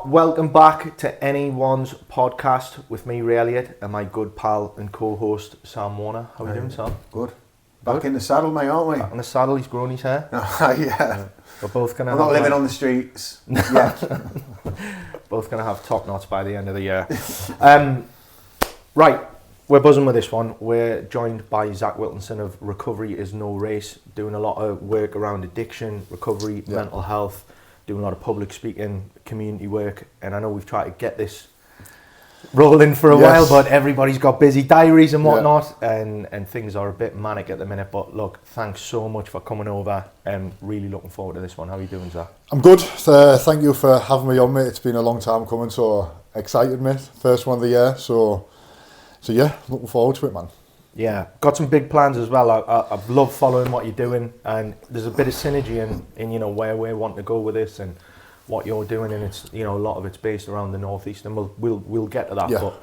Welcome back to NE1's podcast with me, Ray Elliott, and my good pal and co-host, Sam Warner. How are you doing, Sam? Good. Back in the saddle, mate, aren't we? Back in the saddle, he's grown his hair. Yeah. We're both going to I'm not living on the streets. Yeah. Both going to have top knots by the end of the year. Right, we're buzzing with this one. We're joined by Zak Wilkinson of Recovery Is No Race, doing a lot of work around addiction, recovery, mental health, doing a lot of public speaking, community work, and I know we've tried to get this rolling for a while, but everybody's got busy diaries and whatnot, and things are a bit manic at the minute. But look, thanks so much for coming over, and really looking forward to this one. How are you doing, Zak? I'm good. Thank you for having me on, mate. It's been a long time coming, so excited, mate. First one of the year, so yeah, looking forward to it, man. Yeah, got some big plans as well. I've loved following what you're doing, and there's a bit of synergy in you know where we want to go with this and what you're doing, and it's, you know, a lot of it's based around the northeast, and we'll get to that. But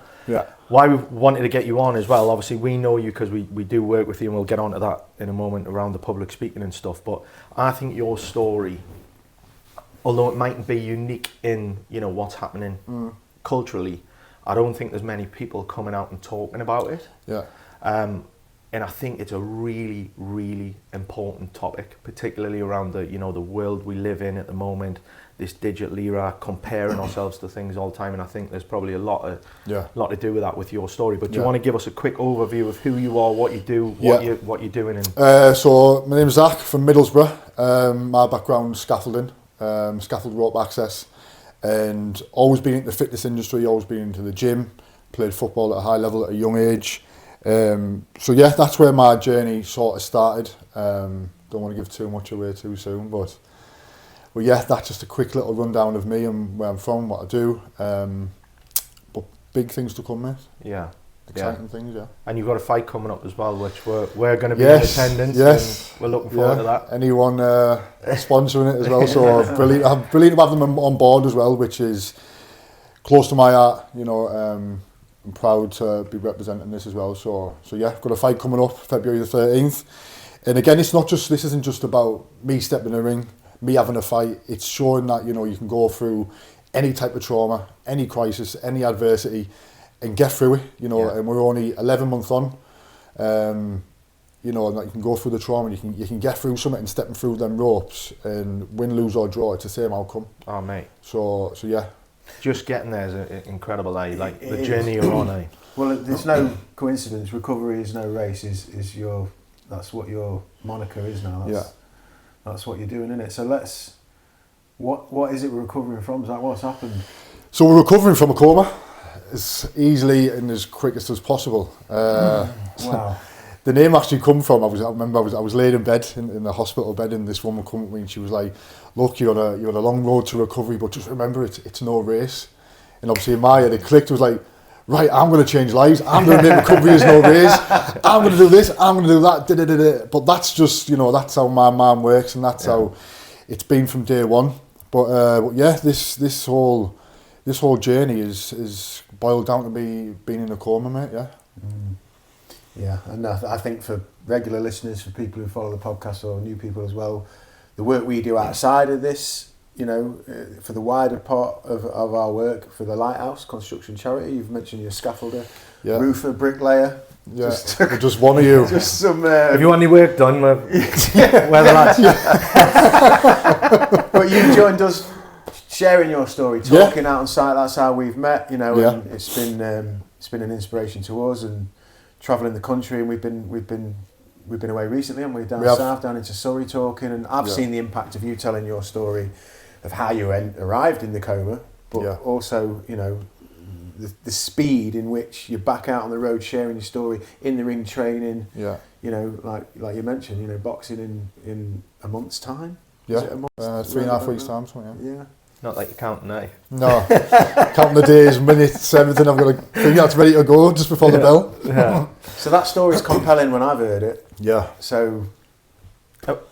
why we wanted to get you on as well, obviously we know you because we do work with you, and we'll get onto that in a moment around the public speaking and stuff. But I think your story, although it mightn't be unique in, you know, what's happening culturally, I don't think there's many people coming out and talking about it. Yeah. And I think it's a really, really important topic, particularly around the, you know, the world we live in at the moment, this digital era, comparing ourselves to things all the time. And I think there's probably a lot to do with that with your story. But do you want to give us a quick overview of who you are, what you do, what you're doing? And so my name's Zak from Middlesbrough. My background scaffolding, scaffold rope access, and always been into the fitness industry, always been into the gym, played football at a high level at a young age. So yeah, that's where my journey sort of started. Don't want to give too much away too soon, but yeah, that's just a quick little rundown of me and where I'm from, what I do. But big things to come, mate. Yeah. Exciting things, yeah. And you've got a fight coming up as well, which we're going to be in attendance. Yes. And we're looking forward to that. Anyone sponsoring it as well, so brilliant to have them on board as well, which is close to my heart, you know. I'm proud to be representing this as well. So yeah, got a fight coming up February the 13th. And again, this isn't just about me stepping in the ring, me having a fight. It's showing that, you know, you can go through any type of trauma, any crisis, any adversity, and get through it, you know. And we're only 11 months on, you know, and that you can go through the trauma, and you can get through something and stepping through them ropes, and win, lose or draw, it's the same outcome. Oh, mate. So yeah. Just getting there is incredible, like the journey you're on, Well, there's no coincidence. Recovery is no race. That's what your moniker is now. That's what you're doing, isn't it? So what is it we're recovering from? Is that what's happened? So we're recovering from a coma as easily and as quickest as possible. Wow. The name actually come from, I was laid in bed, in the hospital bed, and this woman come to me and she was like, look, you're on a long road to recovery, but just remember it's no race. And obviously in my head it clicked. It was like, right, I'm going to change lives, I'm going to make recovery is no race, I'm going to do this, I'm going to do that, But that's just, you know, that's how my mind works, and that's how it's been from day one. But yeah, this whole journey is boiled down to me being in a coma, mate. Yeah, and I think for regular listeners, for people who follow the podcast or new people as well, the work we do outside of this, you know, for the wider part of our work, for the Lighthouse Construction Charity, you've mentioned you're a scaffolder, roofer, bricklayer. Yeah, just one of you. Just some. If you want any work done, we're the lads. But you joined us, sharing your story, talking out on site. That's how we've met, you know. And it's been an inspiration to us, and travelling the country, and we've been away recently, and we're down south, down into Surrey talking, and I've seen the impact of you telling your story of how you arrived in the coma, but also, you know, the speed in which you're back out on the road sharing your story, in the ring training, you know, like you mentioned, you know, boxing in a month's time. Yeah, is it a month? 3.5 weeks time, something. Yeah. Not like you're counting, eh? No, counting the days, minutes, everything. I've got to think that's ready to go just before the bell. Yeah. So that story's compelling when I've heard it. Yeah. So,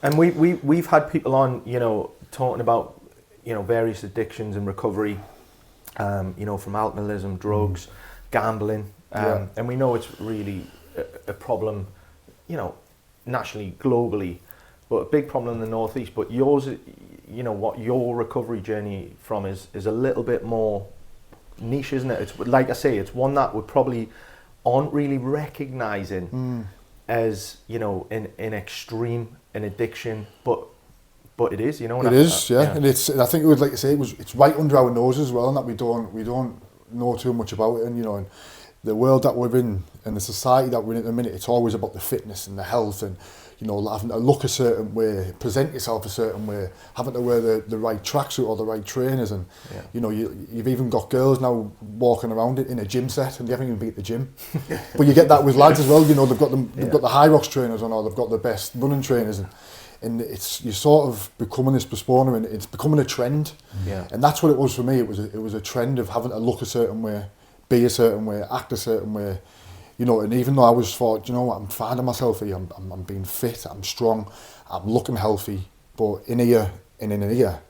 and we've had people on, you know, talking about, you know, various addictions and recovery, you know, from alcoholism, drugs, gambling, and we know it's really a problem, you know, nationally, globally. but a big problem in the northeast. But yours, you know, what your recovery journey from is a little bit more niche, isn't it? It's like I say, it's one that we probably aren't really recognizing as, you know, in extreme an addiction, but it is, you know. It is, yeah. And it's, I think it would, like I say, it's right under our noses as well, and that we don't know too much about it. And you know, and the world that we're in and the society that we're in at the minute, it's always about the fitness and the health, and you know, having to look a certain way, present yourself a certain way, having to wear the right tracksuit or the right trainers, and you know, you've even got girls now walking around in a gym set and they haven't even been at the gym. But you get that with lads as well. You know, they've got the High Rocks trainers on, or they've got the best running trainers, and it's, you're sort of becoming this postponer, and it's becoming a trend. And that's what it was for me. It was a trend of having to look a certain way, be a certain way, act a certain way. You know, and even though I was thought, you know what, I'm finding myself here, I'm being fit, I'm strong, I'm looking healthy, but in here and in here,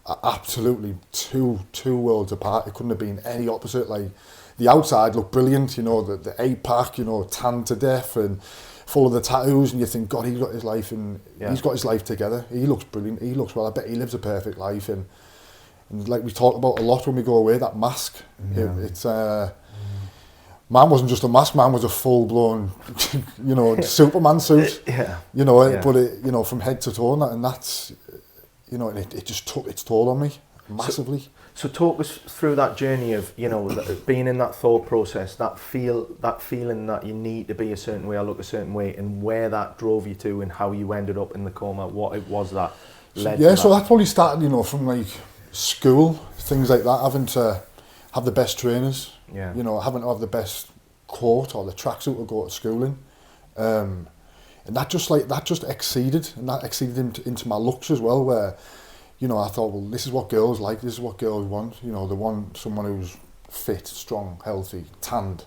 are absolutely two worlds apart. It couldn't have been any opposite. Like, the outside looked brilliant, you know, the 8-pack, you know, tanned to death and full of the tattoos, and you think, God, he's got his life, and he's got his life together. He looks brilliant, he looks well, I bet he lives a perfect life. And like we talk about a lot when we go away, that mask, it's... Man wasn't just a mask, man was a full-blown, you know, Superman suit. You know, but it, you know, from head to toe, and that's, you know, and it just took its toll on me massively. So talk us through that journey of, you know, being in that thought process, that feeling that you need to be a certain way or look a certain way, and where that drove you to, and how you ended up in the coma, what it was that led to that. So that probably started, you know, from like school, things like that, having to have the best trainers. You know, having to have the best coat or the tracksuit to go to school in, and that just exceeded, and that exceeded into my looks as well. Where, you know, I thought, well, this is what girls like, this is what girls want. You know, they want someone who's fit, strong, healthy, tanned,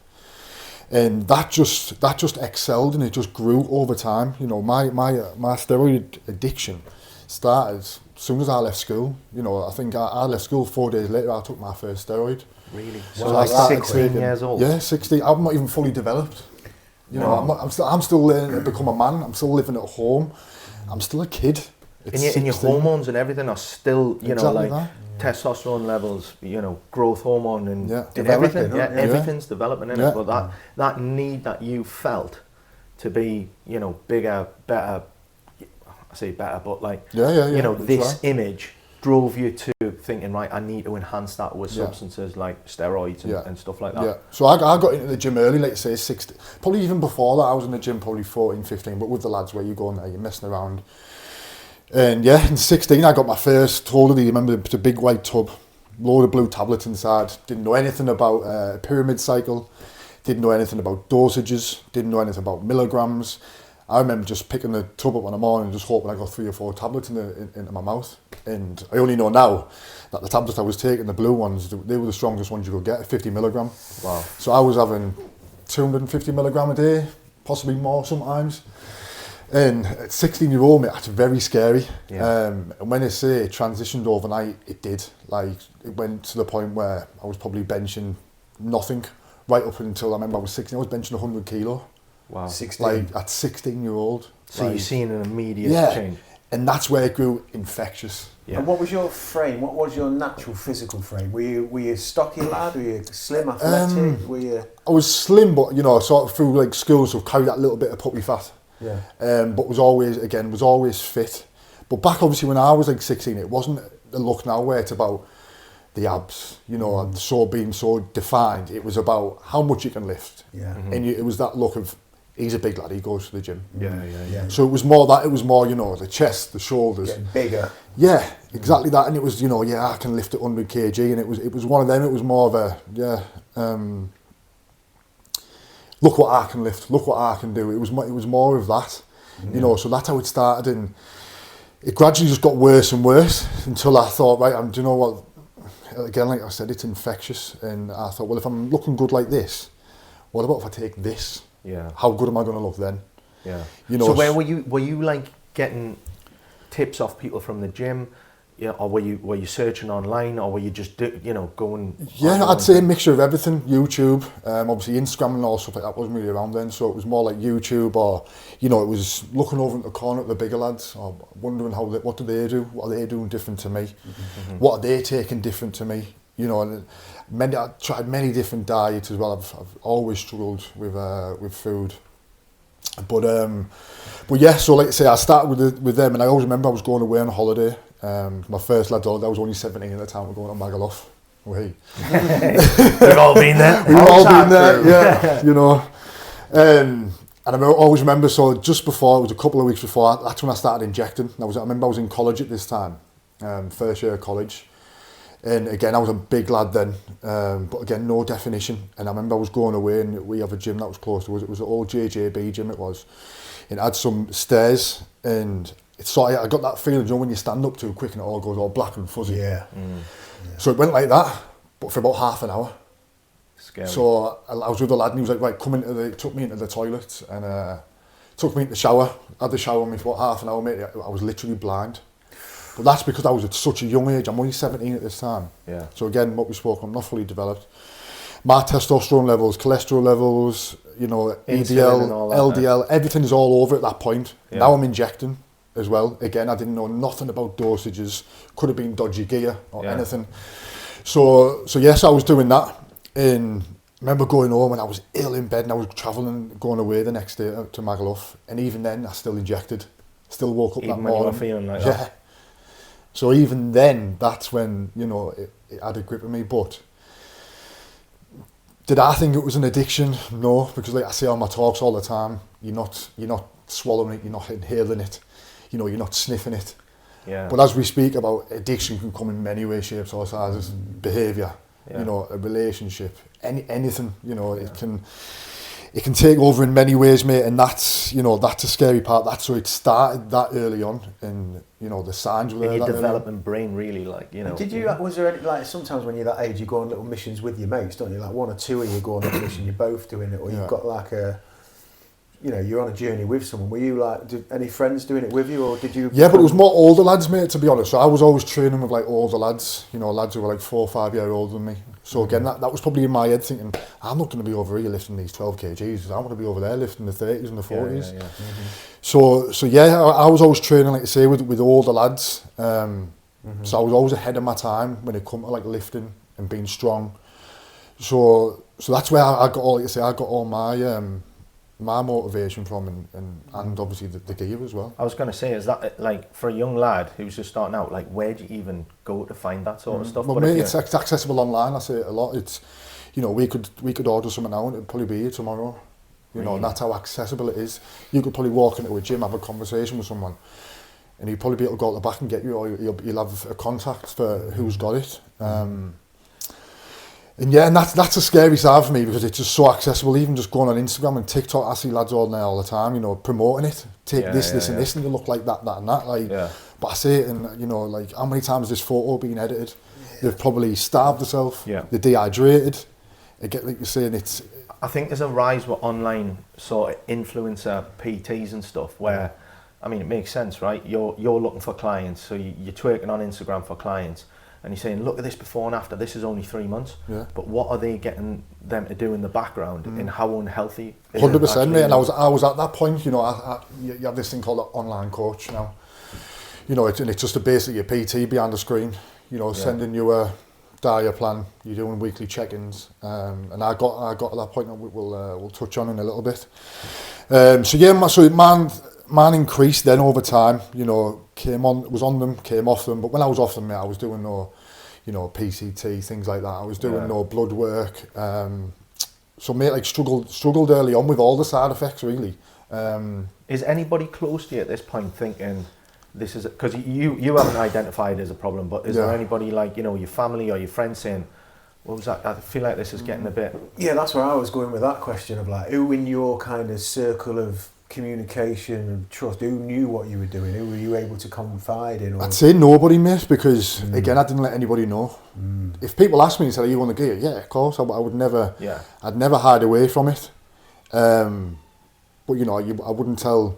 and that just excelled, and it just grew over time. You know, my steroid addiction started as soon as I left school. You know, I think I left school 4 days later. I took my first steroid. Really? So like 16 years old? Yeah, 16. I'm not even fully developed. You know, I'm still learning to become a man. I'm still living at home. I'm still a kid. And your hormones and everything are still, you know, like testosterone levels, you know, growth hormone and everything. Everything's developing in it. But that need that you felt to be, you know, bigger, better, I say better, but like, you know, this image drove you to thinking, right, I need to enhance that with substances like steroids and stuff like that. So I got into the gym early, like say 16, probably even before that I was in the gym probably 14, 15, but with the lads where you go in there, you're messing around. And yeah, in 16 I got my first holiday. Remember, it's a big white tub, load of blue tablets inside, didn't know anything about a pyramid cycle, didn't know anything about dosages, didn't know anything about milligrams. I remember just picking the tub up in the morning and just hoping I got 3 or 4 tablets into my mouth. And I only know now that the tablets I was taking, the blue ones, they were the strongest ones you could get, 50 milligram. Wow. So I was having 250 milligram a day, possibly more sometimes. And at 16-year-old me, that's very scary. And when they say it transitioned overnight, it did. Like, it went to the point where I was probably benching nothing right up until I remember I was 16. I was benching 100 kilo. Wow. 16. Like at 16-year-old. So you've seen an immediate change. And that's where it grew infectious. And what was your frame? What was your natural physical frame? Were you a stocky lad? Were you slim, athletic? Were you? I was slim, but you know, sort of through like school, so carried that little bit of puppy fat. But was always fit. But back obviously when I was like 16, it wasn't the look now where it's about the abs, you know, being so defined. It was about how much you can lift. And it was that look of, he's a big lad, he goes to the gym. So it was more that, it was more, you know, the chest, the shoulders. Getting bigger. Yeah, exactly that. And it was, you know, I can lift it 100 kg, and it was one of them. It was more of a, look what I can lift, look what I can do. It was more of that, you know. So that's how it started, and it gradually just got worse and worse until I thought, right, do you know what? Again, like I said, it's infectious, and I thought, well, if I'm looking good like this, what about if I take this? How good am I going to look then? You know. So where were you like getting tips off people from the gym? or were you searching online, or were you just going? Yeah, I'd say a mixture of everything. YouTube, obviously Instagram and all stuff like that wasn't really around then, so it was more like YouTube, or it was looking over in the corner at the bigger lads, or wondering what do they do, what are they doing different to me, what are they taking different to me, and I tried many different diets as well. I've always struggled with food. But yeah, so like I say, I started with them, and I always remember I was going away on a holiday. My first lad holiday, I was only 17 at the time. We're going to Magaluf. We've all been there. We've all been there, yeah. And I always remember, so just before, it was a couple of weeks before, that's when I started injecting. I remember I was in college at this time, first year of college. And again, I was a big lad then, but again, no definition. And I remember I was going away, and we have a gym that was close to us. It was an old JJB gym, it was. It had some stairs, and I got that feeling, when you stand up too quick and it all goes all black and fuzzy. Yeah. So it went like that, but for about half an hour. Scary. So I was with the lad, and he was like, right, took me into the toilet, and took me into the shower. I had the shower on me for about half an hour, mate. I was literally blind. But that's because I was at such a young age. I'm only 17 at this time. Yeah. So again, what we spoke on, not fully developed. My testosterone levels, cholesterol levels, EDL, LDL, everything is all over at that point. Yeah. Now I'm injecting as well. Again, I didn't know nothing about dosages. Could have been dodgy gear or anything. So yes, I was doing that. And I remember going home, and I was ill in bed, and I was travelling, going away the next day to Magaluf. And even then, I still injected. Still woke up that morning. Even when you were feeling like that? So even then, that's when, it had a grip of me. But did I think it was an addiction? No, because like I say on my talks all the time, you're not swallowing it, you're not inhaling it, you're not sniffing it. Yeah. But as we speak about, addiction can come in many ways, shapes or sizes. Behaviour, a relationship, anything, it can take over in many ways, mate, and that's a scary part. That's so it started that early on, and the signs were there. Your developing brain, really, Did you? Was there any, sometimes when you're that age, you go on little missions with your mates, don't you? Like one or two of you go on a mission, you're both doing it, or you've got like you're on a journey with someone. Were you did any friends doing it with you, or did you? Yeah, but it was more older lads, mate, to be honest. So I was always training with like older lads, lads who were like 4 or 5 years older than me. So again, that was probably in my head thinking, I'm not going to be over here lifting these 12 kgs. I want to be over there lifting the 30s and the 40s. Yeah. So yeah, I was always training, like I say, with older lads. So I was always ahead of my time when it come to like lifting and being strong. So that's where I got all my motivation from, and obviously the gear as well. I was going to say, is that like for a young lad who's just starting out, like where do you even go to find that sort of stuff? Well, mate, it's accessible online. I say it a lot. It's, we could order something now and it'd probably be here tomorrow. Really? And that's how accessible it is. You could probably walk into a gym, have a conversation with someone, and you'd probably be able to go at the back and get you, or you'll have a contact for who's got it. And yeah, and that's a scary side for me, because it's just so accessible. Even just going on Instagram and TikTok, I see lads on there all the time, promoting it. Take this, and this, and you look like that, and that. But I see it, and like how many times this photo being edited? They've probably starved themselves. Yeah. They're dehydrated. Again, like you're saying, it's. I think there's a rise with online sort of influencer PTs and stuff where, I mean, it makes sense, right? You're looking for clients, so you're twerking on Instagram for clients. And you're saying, look at this before and after, this is only 3 months. Yeah. But what are they getting them to do in the background, and how unhealthy is 100%, mate. And I was at that point, you have this thing called an online coach now. It's just basically a PT behind the screen, sending you a diet plan, you're doing weekly check-ins. And I got to that point that we'll touch on in a little bit. Man increased then over time, was on them, came off them. But when I was off them, mate, I was doing no, PCT, things like that. I was doing no blood work. So mate, like struggled early on with all the side effects, really. Is anybody close to you at this point thinking, this is, because you haven't identified as a problem, but is there anybody like, your family or your friends saying, what was that? I feel like this is getting a bit... Yeah, that's where I was going with that question of like, who in your kind of circle of communication and trust, who knew what you were doing, who were you able to confide in? Or? I'd say nobody, mate, because again, I didn't let anybody know. If people asked me and said, are you on the gear? Yeah, of course, I would never, I'd never hide away from it. But I wouldn't tell,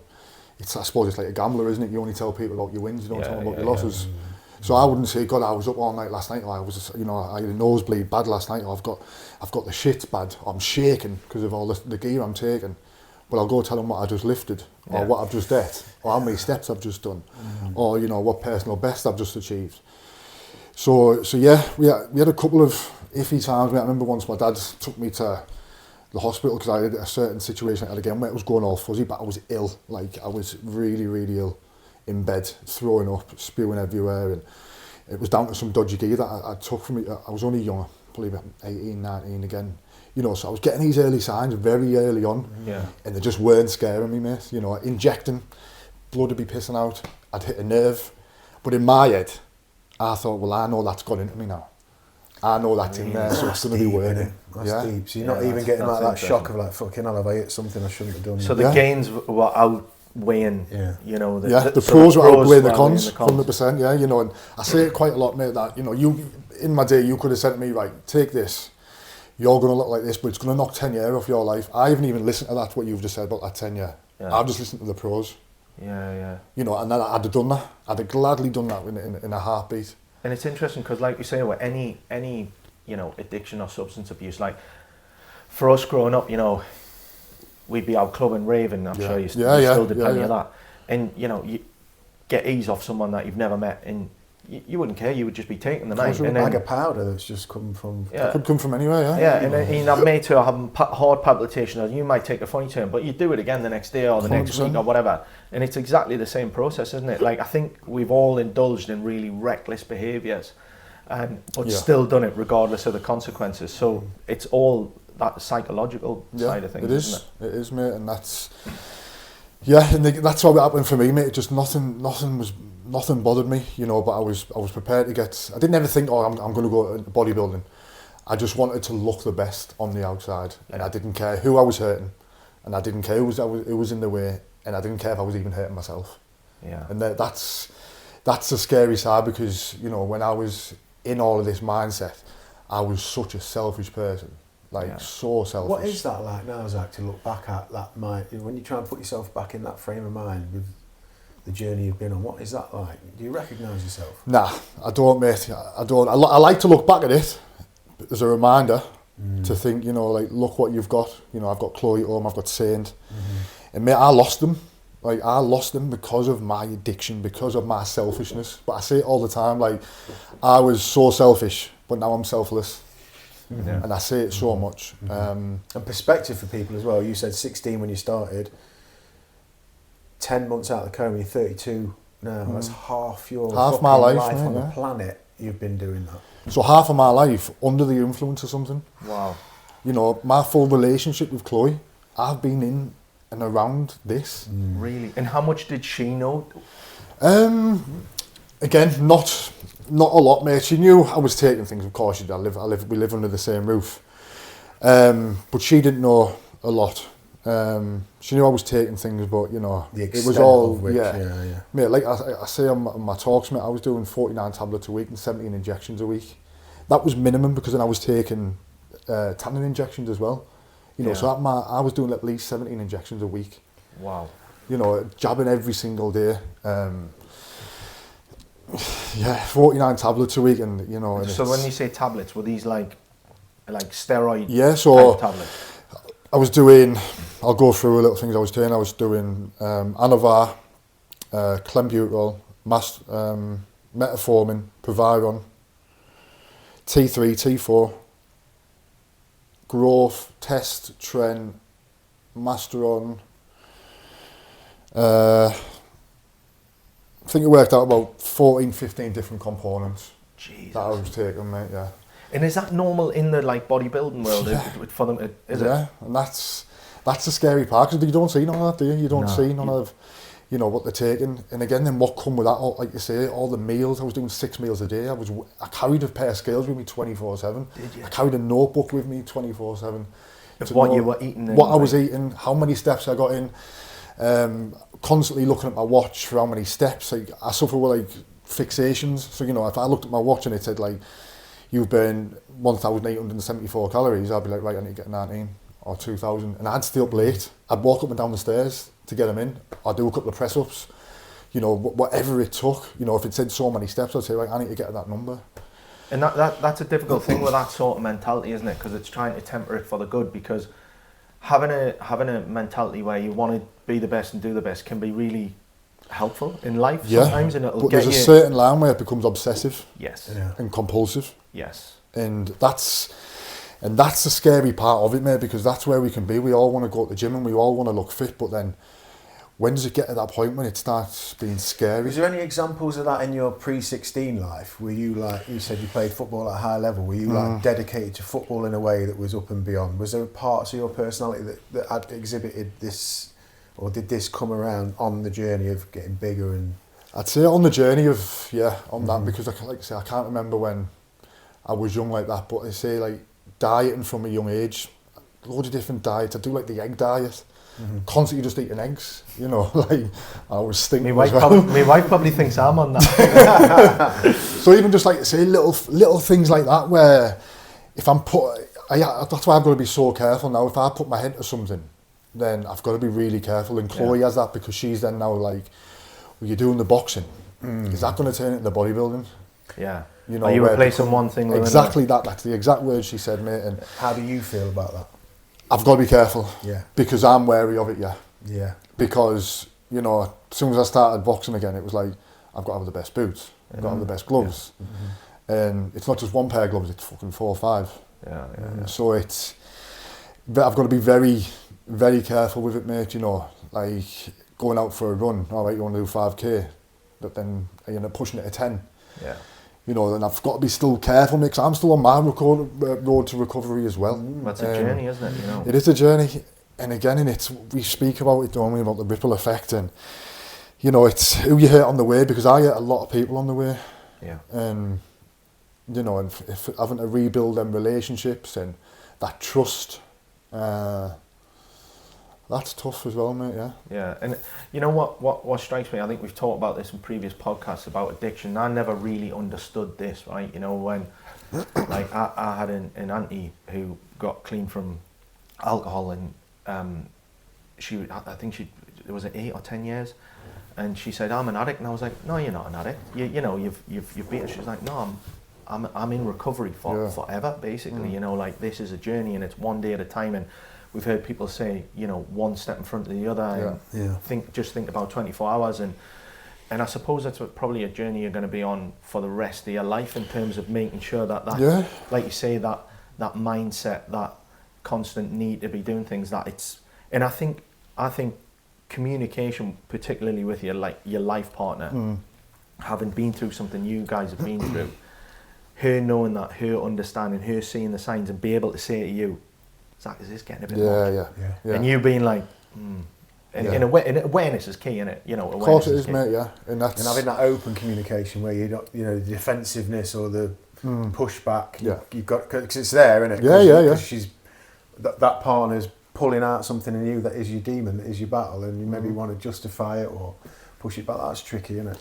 I suppose it's like a gambler, isn't it? You only tell people about your wins, you don't tell them about your losses. So I wouldn't say, God, I was up all night last night, or I was, you know, I had a nosebleed bad last night, or I've got the shits bad, or I'm shaking because of all the gear I'm taking. But I'll go tell them what I just lifted, or what I've just did, or how many steps I've just done, or, you know, what personal best I've just achieved. So yeah, we had a couple of iffy times. I remember once my dad took me to the hospital because I had a certain situation again where it was going all fuzzy, but I was ill. Like, I was really, really ill in bed, throwing up, spewing everywhere, and it was down to some dodgy gear that I took from it. I was only young, probably about 18, 19 again. You know, so I was getting these early signs very early on, and they just weren't scaring me, mate. You know, injecting, blood would be pissing out, I'd hit a nerve. But in my head, I thought, well, I know that's got into me now. I know that's in there, so it's going to be working. That's deep. So you're not even getting like that shock of like, fucking hell, have I hit something I shouldn't have done? So the gains were outweighing, you know, the pros were outweighing the cons, 100%, yeah, you know, and I say it quite a lot, mate, that, you know, you, in my day, you could have said to me, right, take this, you're going to look like this, but it's going to knock 10 years off your life. I haven't even listened to that, what you've just said about that 10 year. I've just listened to the pros. You know, and then I'd have done that. I'd have gladly done that in a heartbeat. And it's interesting because, like you say, with any you know, addiction or substance abuse, like for us growing up, you know, we'd be out clubbing, raving. I'm sure you still did plenty of that. And you know, you get ease off someone that you've never met, and you wouldn't care. You would just be taking the night. And a bag of powder that's just come from. It could come from anywhere. And then I've mates who are having heart palpitations. You might take a funny turn, but you do it again the next day or the 100%. Next week or whatever. And it's exactly the same process, isn't it? Like, I think we've all indulged in really reckless behaviours, but still done it regardless of the consequences. So it's all that psychological side of things, isn't it? It is, mate, and that's and that's how it happened for me, mate. Just nothing bothered me, you know. But I was prepared to get. I didn't ever think, oh, I'm going to go into bodybuilding. I just wanted to look the best on the outside, and I didn't care who I was hurting, and I didn't care who was in the way, and I didn't care if I was even hurting myself. And that's a scary side, because, you know, when I was in all of this mindset, I was such a selfish person, so selfish. What is that like now, Zak, to look back at that mind, when you try and put yourself back in that frame of mind with the journey you've been on? What is that like? Do you recognise yourself? Nah, I don't, mate. I don't. I like to look back at it as a reminder to think, you know, like, look what you've got. You know, I've got Chloe at home, I've got Saint, and mate, I lost them. Like, I lost them because of my addiction, because of my selfishness. But I say it all the time, like, I was so selfish, but now I'm selfless. And I say it so much. And perspective for people as well. You said 16 when you started, 10 months out of the coma, you're 32 now. That's half my life on the planet you've been doing that. So half of my life under the influence of something. Wow. You know, my full relationship with Chloe, I've been in and around this. Really? And how much did she know? Again, not a lot, mate. She knew I was taking things, of course she did. We live under the same roof. But she didn't know a lot. She knew I was taking things, but, you know, it was all, mate, like I say on my talks, mate, I was doing 49 tablets a week and 17 injections a week. That was minimum, because then I was taking tannin injections as well. You know, so I was doing at least 17 injections a week. Wow. You know, jabbing every single day. 49 tablets a week, and, you know. And so when you say tablets, were these like steroid tablets? I was doing, I'll go through a little things I was doing. I was doing Anavar, clenbuterol, metformin, Proviron, T3, T4, growth, test, tren, Masteron. I think it worked out about 14, 15 different components that I was taking, mate, And is that normal in the, like, bodybuilding world for them? Is it? And that's the scary part, because you don't see none of that, do you? You don't see none of, you know, what they're taking. And again, then what come with that, all, like you say, all the meals. I was doing 6 meals a day. I carried a pair of scales with me 24/7. Did you? I carried a notebook with me 24/7. Of what you were eating? What I was eating, how many steps I got in. Constantly looking at my watch for how many steps. Like, I suffer with, like, fixations. So, you know, if I looked at my watch and it said, like, you've burned 1,874 calories, I'd be like, right, I need to get 19 or 2,000. And I'd stay up late. I'd walk up and down the stairs to get them in. I'd do a couple of press-ups. you know, whatever it took, you know, if it said so many steps, I'd say, right, I need to get to that number. And that's a difficult thing with that sort of mentality, isn't it? Because it's trying to temper it for the good, because having a mentality where you want to be the best and do the best can be really helpful in life sometimes, and it'll but get there's you... a certain line where it becomes obsessive and compulsive. Yes. And that's the scary part of it, mate, because that's where we can be. We all want to go to the gym and we all want to look fit, but then when does it get to that point when it starts being scary? Is there any examples of that in your pre-16 life? Were you, like you said, you played football at a high level? Were you like dedicated to football in a way that was up and beyond? Was there parts of your personality that had exhibited this, or did this come around on the journey of getting bigger? And I'd say on the journey of that, because like I say, I can't remember when I was young like that, but I say like dieting from a young age, loads of different diets. I do like the egg diet. Constantly just eating eggs, you know, like I was thinking. My wife probably thinks I'm on that. So even just like say little things like that, where if that's why I've got to be so careful now. If I put my head to something, then I've got to be really careful. And Chloe has that, because she's then now like, well, you're doing the boxing, is that going to turn into bodybuilding? Yeah. You know, are you replacing one thing with exactly another? That's the exact word she said, mate. And how do you feel about that? I've got to be careful, because I'm wary of it, because, you know, as soon as I started boxing again, it was like, I've got to have the best boots, I've got to have the best gloves, and it's not just one pair of gloves, it's fucking 4 or 5. So but I've got to be very, very careful with it, mate, you know, like going out for a run, all right, you want to do 5k, but then you end up pushing it to 10. You know, and I've got to be still careful, because I'm still on my road to recovery as well. That's a journey, isn't it? You know, it is a journey, and again, we speak about it, don't we, about the ripple effect, and you know, it's who you hurt on the way, because I hurt a lot of people on the way. And you know, and if having to rebuild them relationships and that trust, that's tough as well, mate. Yeah, and you know what strikes me, I think we've talked about this in previous podcasts about addiction. I never really understood this, right? You know, when like I had an auntie who got clean from alcohol, and I think it was 8 or 10 years, and she said, I'm an addict, and I was like, no, you're not an addict. You know, you've beaten. She was like, no, I'm in recovery for forever, basically. You know, like this is a journey, and it's one day at a time. And we've heard people say, you know, one step in front of the other, and think about 24 hours, and I suppose that's probably a journey you're going to be on for the rest of your life, in terms of making sure that like you say, that mindset, that constant need to be doing things, that it's, and I think communication, particularly with your life partner, having been through something you guys have been through, her knowing that, her understanding, her seeing the signs, and be able to say to you, Zach, is this getting a bit much? And you being like, and awareness is key, innit? You know, of course it is, mate. And having that open communication where you're not, you know, the defensiveness or the pushback. You've got, because it's there, innit? Because she's that partner's pulling out something in you that is your demon, that is your battle, and you maybe want to justify it or push it back. That's tricky, isn't it?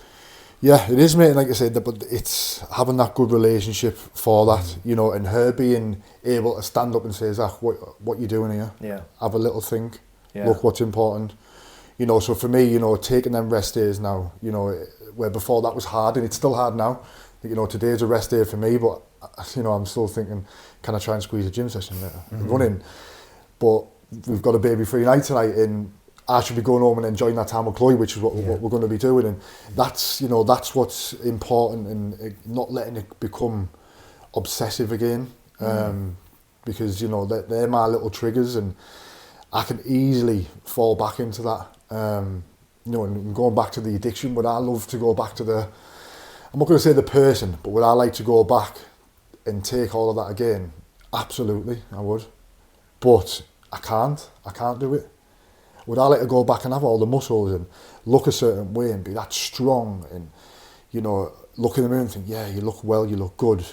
Yeah, it is, mate. And like I said, but it's having that good relationship for that, you know, and her being able to stand up and say, Zach, what you doing here? Have a little think. Look what's important. You know, so for me, you know, taking them rest days now, you know, where before that was hard, and it's still hard now. You know, today's a rest day for me, but, you know, I'm still thinking, can I try and squeeze a gym session later? Running. But we've got a baby-free night tonight, and I should be going home and enjoying that time with Chloe, which is what we're going to be doing, and that's, you know, that's what's important, and not letting it become obsessive again, because, you know, they're my little triggers, and I can easily fall back into that, you know, and going back to the addiction. Would I love to go back to I'm not going to say the person, but would I like to go back and take all of that again? Absolutely, I would, but I can't do it. Would I like to go back and have all the muscles and look a certain way and be that strong and, you know, look in the mirror and think, yeah, you look well, you look good,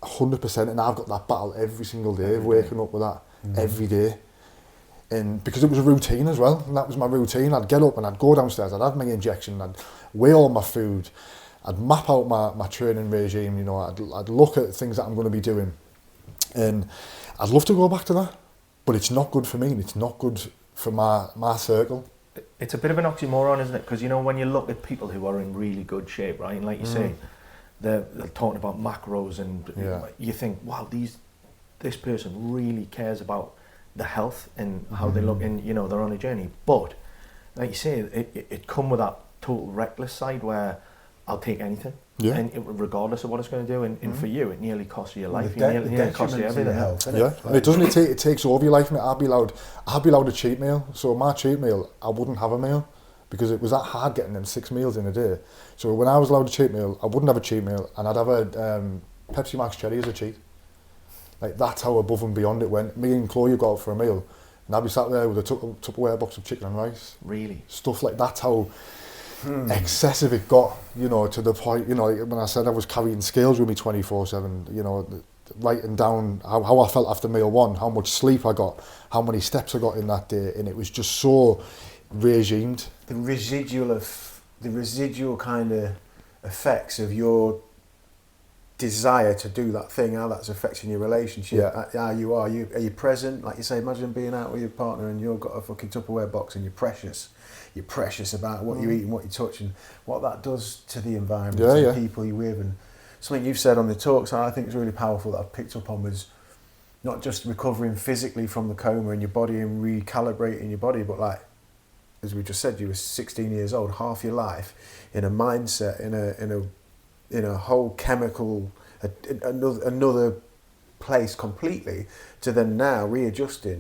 100%. And I've got that battle every single day of waking up with that every day. And because it was a routine as well, and that was my routine. I'd get up and I'd go downstairs, I'd have my injection, I'd weigh all my food, I'd map out my training regime, you know, I'd look at things that I'm going to be doing. And I'd love to go back to that, but it's not good for me, and it's not good for my circle. it's a bit of an oxymoron, isn't it? Because, you know, when you look at people who are in really good shape, right, and like you say, they're talking about macros, and you think, wow, this person really cares about the health and how they look, and, you know, they're on a journey. But like you say, it come with that total reckless side where I'll take anything, and regardless of what it's going to do. And for you, it nearly costs you your life. It costs you everything. Health, and it doesn't. It takes over your life, mate. I'll be allowed a cheat meal. So my cheat meal, I wouldn't have a meal because it was that hard getting them 6 meals in a day. So when I was allowed a cheat meal, I wouldn't have a cheat meal, and I'd have a Pepsi Max Cherry as a cheat. Like, that's how above and beyond it went. Me and Chloe go out for a meal, and I'd be sat there with a Tupperware box of chicken and rice. Really? Stuff like that's how excessive it got, you know, to the point, you know, when I said I was carrying scales with me 24/7, you know, writing down how I felt after meal one, how much sleep I got, how many steps I got in that day, and it was just so regimed. The residual kind of effects of your desire to do that thing, how that's affecting your relationship, how you are you present, like you say, imagine being out with your partner and you've got a fucking Tupperware box and you're precious about what you eat and what you touch and what that does to the environment and the people you're with. And something you've said on the talks I think is really powerful that I've picked up on was not just recovering physically from the coma in your body and recalibrating your body, but like, as we just said, you were 16 years old, half your life in a mindset, in a whole chemical, another place completely, to then now readjusting.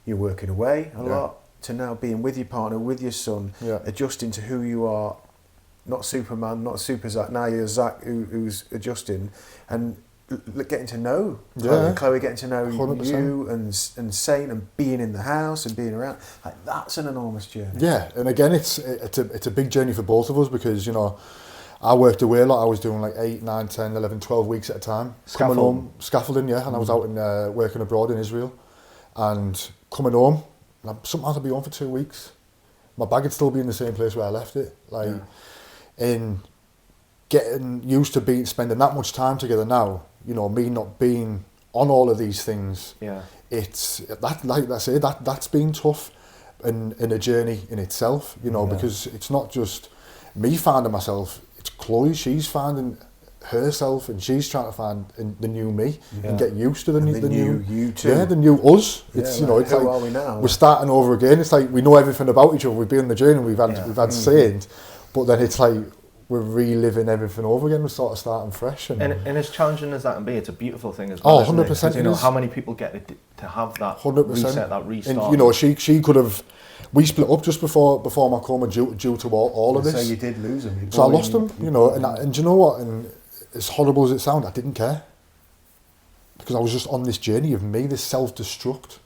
You're working away a lot, to now being with your partner, with your son, adjusting to who you are, not Superman, not Super Zak. Now you're Zak who's adjusting and getting to know Chloe, getting to know 100%. You and Saint, and being in the house and being around. Like, that's an enormous journey. Yeah, and again, it's a big journey for both of us because, you know, I worked away a lot. I was doing like 8, 9, 10, 11, 12 weeks at a time. Coming home, scaffolding, and I was out in working abroad in Israel. And coming home, sometimes I'd be home for 2 weeks. My bag would still be in the same place where I left it. In getting used to spending that much time together now, you know, me not being on all of these things, it's that, like I say, that's been tough in a journey in itself, you know, because it's not just me finding myself, it's Chloe, she's finding herself and she's trying to find the new me and get used to the new you too. The new us. It's, you know, it's who like are we now? We're starting over again. It's like we know everything about each other. We've been on the journey, we've had sayings, but then it's like we're reliving everything over again. We're sort of starting fresh. And as challenging as that can be, it's a beautiful thing as well. 100%. You know, how many people get to have that 100%. reset, that restart? And, you know, she could have. We split up just before my coma due to all of this. So you did lose him. So I lost him, you know, and do you know what? And as horrible as it sounds, I didn't care because I was just on this journey of me, this self-destruct,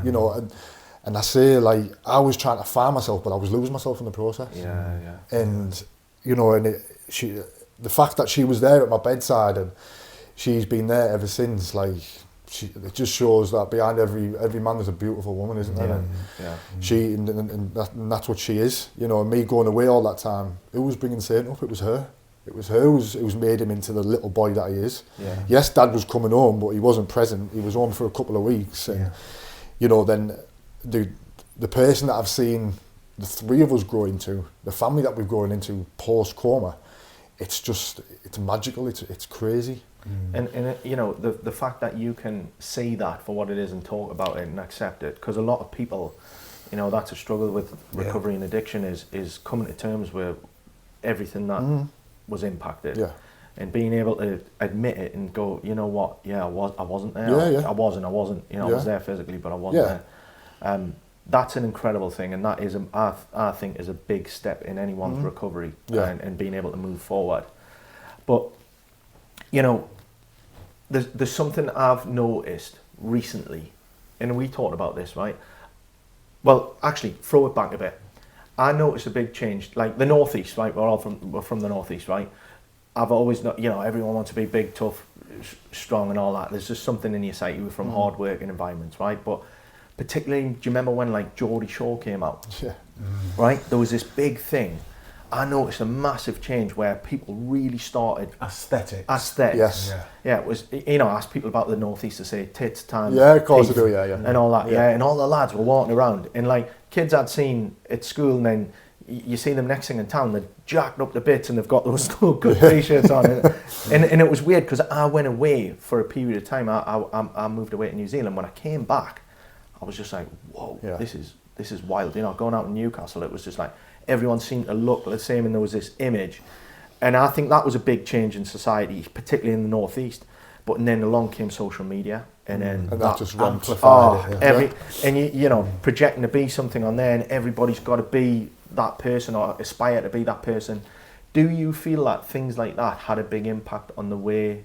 you know. And I say, like, I was trying to find myself, but I was losing myself in the process. And you know, and the fact that she was there at my bedside and she's been there ever since, like, it just shows that behind every man there's a beautiful woman, isn't there? And that's what she is, you know. And me going away all that time, who was bringing Saint up? It was her. It was her who's made him into the little boy that he is. Yes, Dad was coming home, but he wasn't present. He was home for a couple of weeks, and you know, then the person that I've seen the three of us grow into, the family that we've grown into post coma, it's magical. It's crazy. And you know, the fact that you can see that for what it is and talk about it and accept it, because a lot of people, you know, that's a struggle with recovery and addiction is coming to terms with everything that was impacted, and being able to admit it and go, you know what, I wasn't there, I wasn't, you know, I was there physically, but I wasn't there. That's an incredible thing, and that is, I think, is a big step in anyone's recovery and being able to move forward. But, you know, there's something I've noticed recently, and we talked about this, right? Well, actually, throw it back a bit. I noticed a big change, like the Northeast, right? We're from the Northeast, right? I've always, you know, everyone wants to be big, tough, strong, and all that. There's just something in your psyche. We're from hard working environments, right? But particularly, do you remember when like Geordie Shore came out? Right? There was this big thing. I noticed a massive change where people really started Aesthetics. Yes. Yeah, it was, you know, I asked people about the Northeast to say tits, tans, Yeah, of course I teeth, do, yeah. and all that, and all the lads were walking around, and like kids I'd seen at school, and then you see them next thing in town, they're jacked up the bits and they've got those good t-shirts on, and it was weird because I went away for a period of time. I moved away to New Zealand. When I came back, I was just like, whoa, this is wild. You know, going out in Newcastle, it was just like everyone seemed to look the same, and there was this image, and I think that was a big change in society, particularly in the Northeast. But then along came social media, and then that just amplified it. And you know, projecting to be something on there, and everybody's got to be that person or aspire to be that person. Do you feel that things like that had a big impact on the way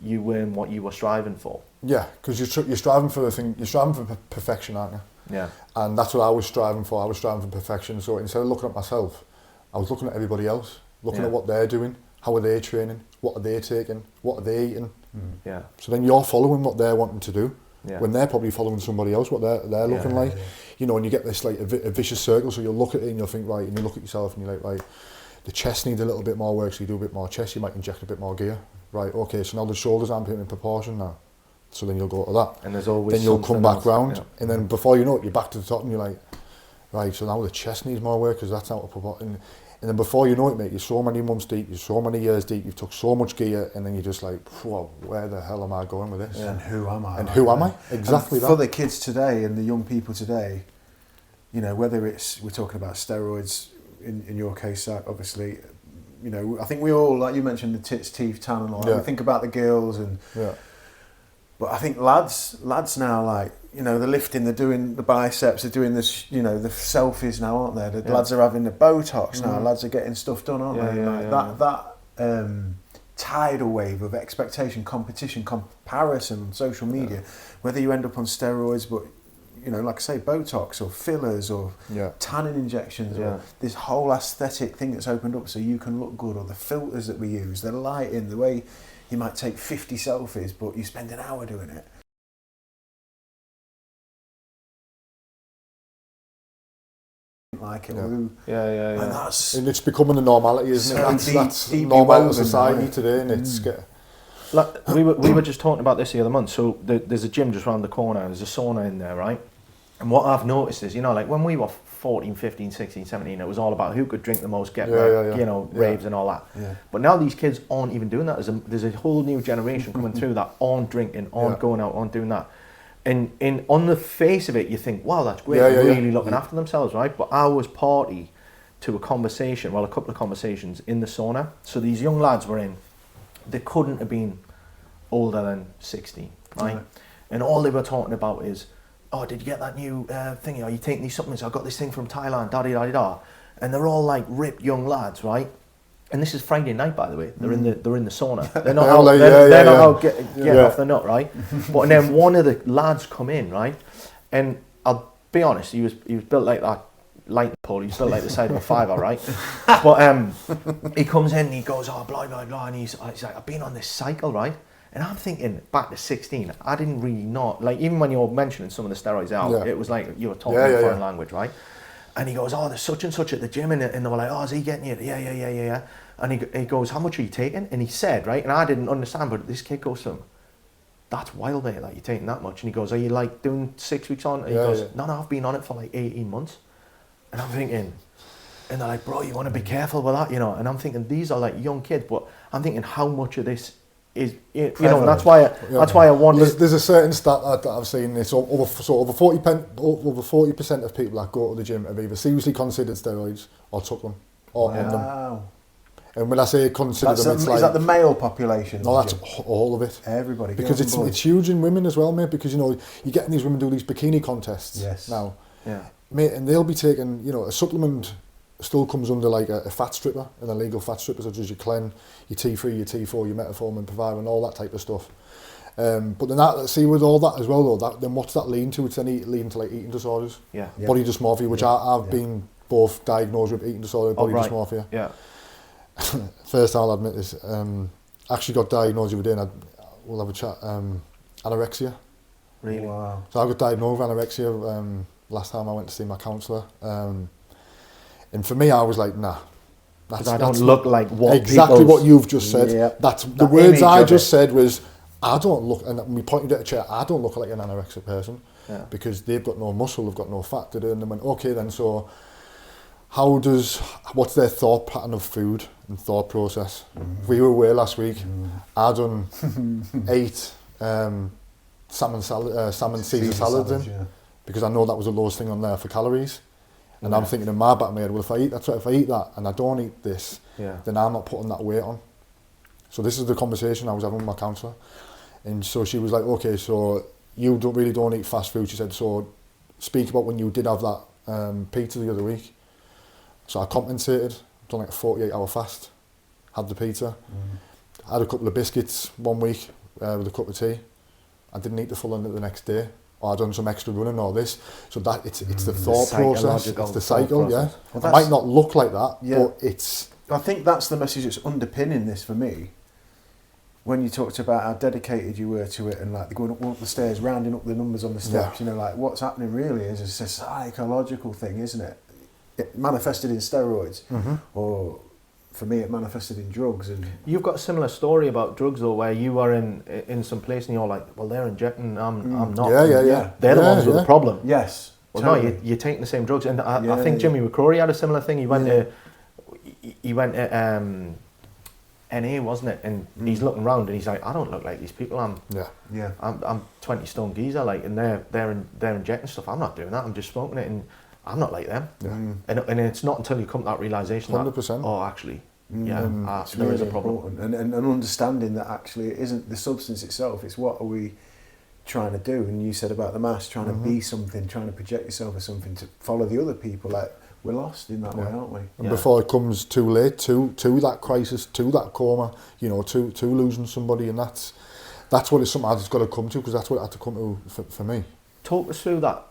you were and what you were striving for? Yeah, because you're striving for the thing. You're striving for perfection, aren't you? Yeah. And that's what I was striving for. I was striving for perfection. So instead of looking at myself, I was looking at everybody else, looking at what they're doing, how are they training, what are they taking, what are they eating. Yeah. So then you're following what they're wanting to do, when they're probably following somebody else, what they're looking like. Yeah. You know, and you get this like a vicious circle. So you'll look at it and you'll think, right, and you look at yourself and you're like, right, the chest needs a little bit more work, so you do a bit more chest, you might inject a bit more gear. Right, okay, so now the shoulders aren't in proportion now. So then you'll go to that. And there's always then you'll come back else, round, and then before you know it, you're back to the top and you're like, right, so now the chest needs more work because that's out of proportion. And then before you know it, mate, you're so many months deep, you're so many years deep, you've took so much gear, and then you're just like, whoa, where the hell am I going with this? Yeah. And who am I? And who am I? Exactly and that. For the kids today and the young people today, you know, whether it's, we're talking about steroids, in your case, Zak, obviously, you know, I think we all, like you mentioned, the tits, teeth, tan and all that, we think about the girls and... But I think lads now, like, you know, they're lifting, they're doing the biceps, they're doing this, you know, the selfies now, aren't they? The lads are having the Botox now, lads are getting stuff done, aren't they? That tidal wave of expectation, competition, comparison, social media, whether you end up on steroids, but, you know, like I say, Botox or fillers or tanning injections or this whole aesthetic thing that's opened up so you can look good, or the filters that we use, the lighting, the way you might take 50 selfies, but you spend an hour doing it. Like it, and that's... And it's becoming a normality, isn't it? That's normal in society today, and it's... Like, we were just talking about this the other month, so there's a gym just around the corner, there's a sauna in there, right? And what I've noticed is, you know, like when we were 14, 15, 16, 17, it was all about who could drink the most, get you know, raves and all that. Yeah. But now these kids aren't even doing that. There's a whole new generation coming through that aren't drinking, aren't going out, aren't doing that. And on the face of it, you think, wow, that's great, they're really looking after themselves, right? But I was party to a conversation, well, a couple of conversations in the sauna. So these young lads were in, they couldn't have been older than 16, right? And all they were talking about is, oh, did you get that new thingy? Are you taking these supplements? I got this thing from Thailand, da-di-da-di-da. And they're all like ripped young lads, right? And this is Friday night, by the way. They're in the sauna. They're not out, they're not out getting off the nut, right? But and then one of the lads come in, right? And I'll be honest, he was built like that lightning pole. He was built like the side of a fiver, right? But he comes in and he goes, oh, blah, blah, blah. And he's like, I've been on this cycle, right? And I'm thinking, back to 16, I didn't really know, like, even when you were mentioning some of the steroids out, it was like you were talking in foreign language, right? And he goes, oh, there's such and such at the gym, and they were like, oh, is he getting you? Yeah. And he goes, how much are you taking? And he said, right, and I didn't understand, but this kid goes to him, that's wild, mate, like, you're taking that much. And he goes, are you, like, doing 6 weeks on? And he goes, no, I've been on it for, like, 18 months. And I'm thinking, and they're like, bro, you want to be careful with that, you know? And I'm thinking, these are, like, young kids, but I'm thinking how much of this is, you know, and that's why I want. There's a certain stat that I've seen. It's over 40% of people that go to the gym have either seriously considered steroids or took them or on them. And when I say consider them, it's like, is that the male population? No, that's all of it. Everybody, because it's huge in women as well, mate. Because you know you're getting these women do these bikini contests now, mate, and they'll be taking, you know, a supplement. Still comes under like a fat stripper, an illegal fat stripper, such as your Clen, your T3, your T4, your metformin, Proviron, all that type of stuff. But then with all that as well, though, then what's that leading to? It's then leading to like eating disorders, body dysmorphia, which I've been both diagnosed with eating disorder, body dysmorphia. Yeah. First time I'll admit this, actually got diagnosed the other day, and we'll have a chat. Anorexia. Really? Wow. So I got diagnosed with anorexia last time I went to see my counsellor. And for me, I was like, nah, Because I don't look like what exactly what you've just said. Yeah. That's the words I just said was, I don't look, and we pointed at a chair, I don't look like an anorexic person because they've got no muscle, they've got no fat, and they went, okay then, so what's their thought pattern of food and thought process? We were away last week, I done 8 salmon Caesar salads in, because I know that was the lowest thing on there for calories. And I'm thinking in my back of my head, well, if I eat that and I don't eat this, then I'm not putting that weight on. So this is the conversation I was having with my counsellor. And so she was like, okay, so you don't eat fast food. She said, so speak about when you did have that pizza the other week. So I compensated, done like a 48-hour fast, had the pizza. I had a couple of biscuits one week with a cup of tea. I didn't eat the full end the next day. Or I've done some extra running or this. So that it's the thought process, it's the cycle, Well, it might not look like that, but it's... I think that's the message that's underpinning this for me. When you talked about how dedicated you were to it and like going up the stairs, rounding up the numbers on the steps, you know, like what's happening really is it's a psychological thing, isn't it? It manifested in steroids, or for me, it manifested in drugs. And you've got a similar story about drugs though, where you are in some place and you're like, well, they're injecting, I'm not. They're the ones with the problem. Yes. Well, totally. No, you're taking the same drugs, and I think Jimmy McCrory had a similar thing. He went to NE, wasn't it? And he's looking around and he's like, I don't look like these people. I'm 20 stone geezer, like, and they're injecting stuff. I'm not doing that. I'm just smoking it, and I'm not like them. And it's not until you come to that realization 100%. That, oh, actually, there really is a problem. And understanding that actually it isn't the substance itself, it's what are we trying to do. And you said about the mass, trying to be something, trying to project yourself as something to follow the other people. Like, we're lost in that way, aren't we? And before it comes too late, to that crisis, to that coma, you know, to losing somebody, and that's what it's something I've got to come to, because that's what it had to come to for me. Talk us through that.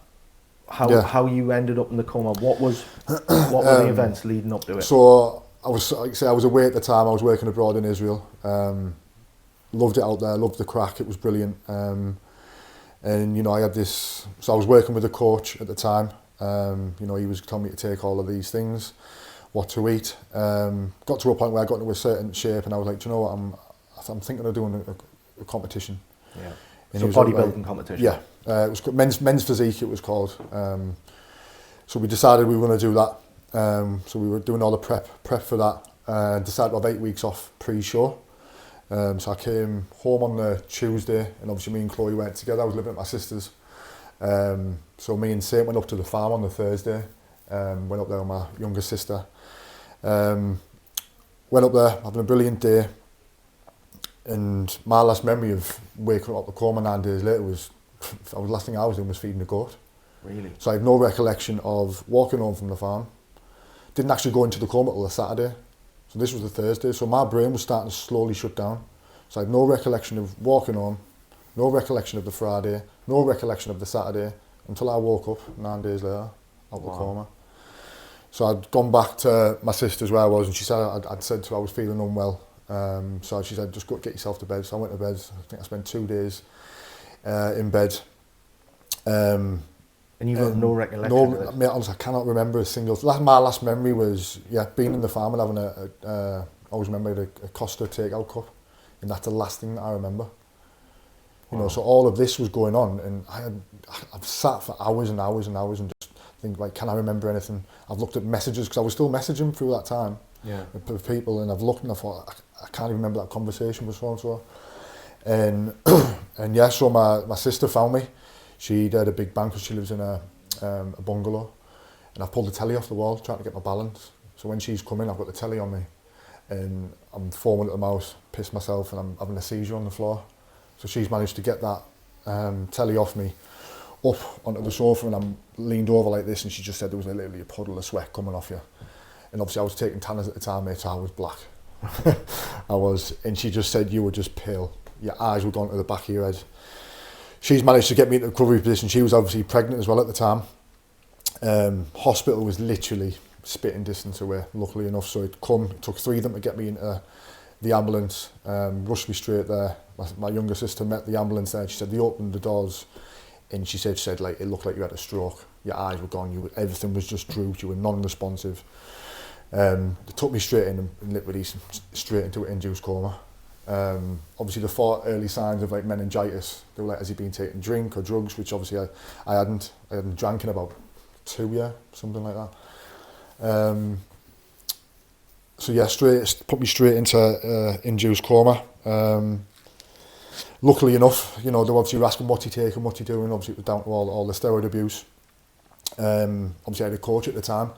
How you ended up in the coma. What were the events leading up to it? So I was away at the time. I was working abroad in Israel. Loved it out there. Loved the crack. It was brilliant. And you know, I had this. So I was working with a coach at the time. You know, he was telling me to take all of these things, what to eat. Got to a point where I got into a certain shape, and I was like, do you know what? I'm thinking of doing a competition. Yeah. And so bodybuilding competition. Yeah. It was men's physique. It was called. So we decided we were going to do that. So we were doing all the prep for that. Decided to have 8 weeks off pre-show. So I came home on the Tuesday, and obviously me and Chloe went together. I was living at my sister's. So me and Saint went up to the farm on the Thursday. Went up there with my younger sister. Went up there, having a brilliant day. And my last memory of waking up the coma 9 days later was, the last thing I was doing was feeding the goat. Really? So I have no recollection of walking home from the farm. Didn't actually go into the coma till the Saturday. So this was the Thursday. So my brain was starting to slowly shut down. So I had no recollection of walking home, no recollection of the Friday, no recollection of the Saturday, until I woke up 9 days later, out the coma. So I'd gone back to my sister's where I was, and she said, I'd said to her I was feeling unwell. So she said, just go get yourself to bed. So I went to bed. I think I spent 2 days in bed. And you've got no recollection of it? No, honestly, I cannot remember a single... My last memory was, being in the farm and having I always remember a Costa takeout cup, and that's the last thing that I remember. You know, so all of this was going on, and I've sat for hours and hours and hours and just think, like, can I remember anything? I've looked at messages, because I was still messaging through that time with people, and I've looked and I thought, I can't even remember that conversation with so-and-so. And so my sister found me. She had a big bank because she lives in a bungalow, and I've pulled the telly off the wall trying to get my balance. So when she's coming, I've got the telly on me, and I'm foaming at the mouth, pissed myself, and I'm having a seizure on the floor. So she's managed to get that telly off me, up onto the sofa, and I'm leaned over like this, and she just said there was literally a puddle of sweat coming off you. And obviously I was taking tanners at the time, mate, so I was black. I was, and she just said, you were just pale. Your eyes were gone to the back of your head. She's managed to get me into the recovery position. She was obviously pregnant as well at the time. Hospital was literally spitting distance away, luckily enough. So it took 3 of them to get me into the ambulance, rushed me straight there. My younger sister met the ambulance there. She said, they opened the doors, and she said like, it looked like you had a stroke. Your eyes were gone. Everything was just drooped. You were non-responsive. They took me straight in and literally straight into an induced coma. Obviously, they thought early signs of like meningitis. They were like, has he been taking drink or drugs? Which obviously I hadn't. I hadn't drank in about 2 years, something like that. So yeah, put me straight into induced coma. Luckily enough, you know, they obviously were asking what's he taking, what's he doing. Obviously, it was down to all the steroid abuse. Obviously, I had a coach at the time.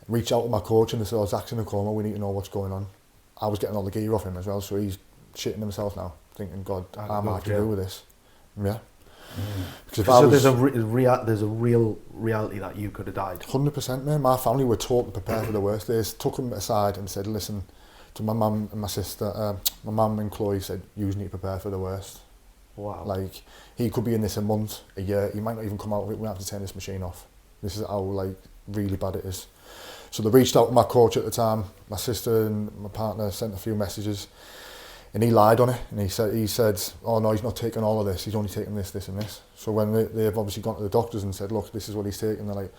Reached out to my coach and they said, oh, Zak's in a coma, we need to know what's going on. I was getting all the gear off him as well, so he's shitting himself now, thinking, God, I'm out to do with this. Yeah. So there's a real reality that you could have died. 100%, man. My family were taught to prepare for the worst. They took him aside and said, listen, to my mum and my sister, my mum and Chloe said, you need to prepare for the worst. Wow. Like, he could be in this a month, a year, he might not even come out of it, we have to turn this machine off. This is how, like, really bad it is. So they reached out to my coach at the time. My sister and my partner sent a few messages, and he lied on it. And he said, oh no, he's not taking all of this. He's only taking this, this, and this. So when they've obviously gone to the doctors and said, look, this is what he's taking, they're like,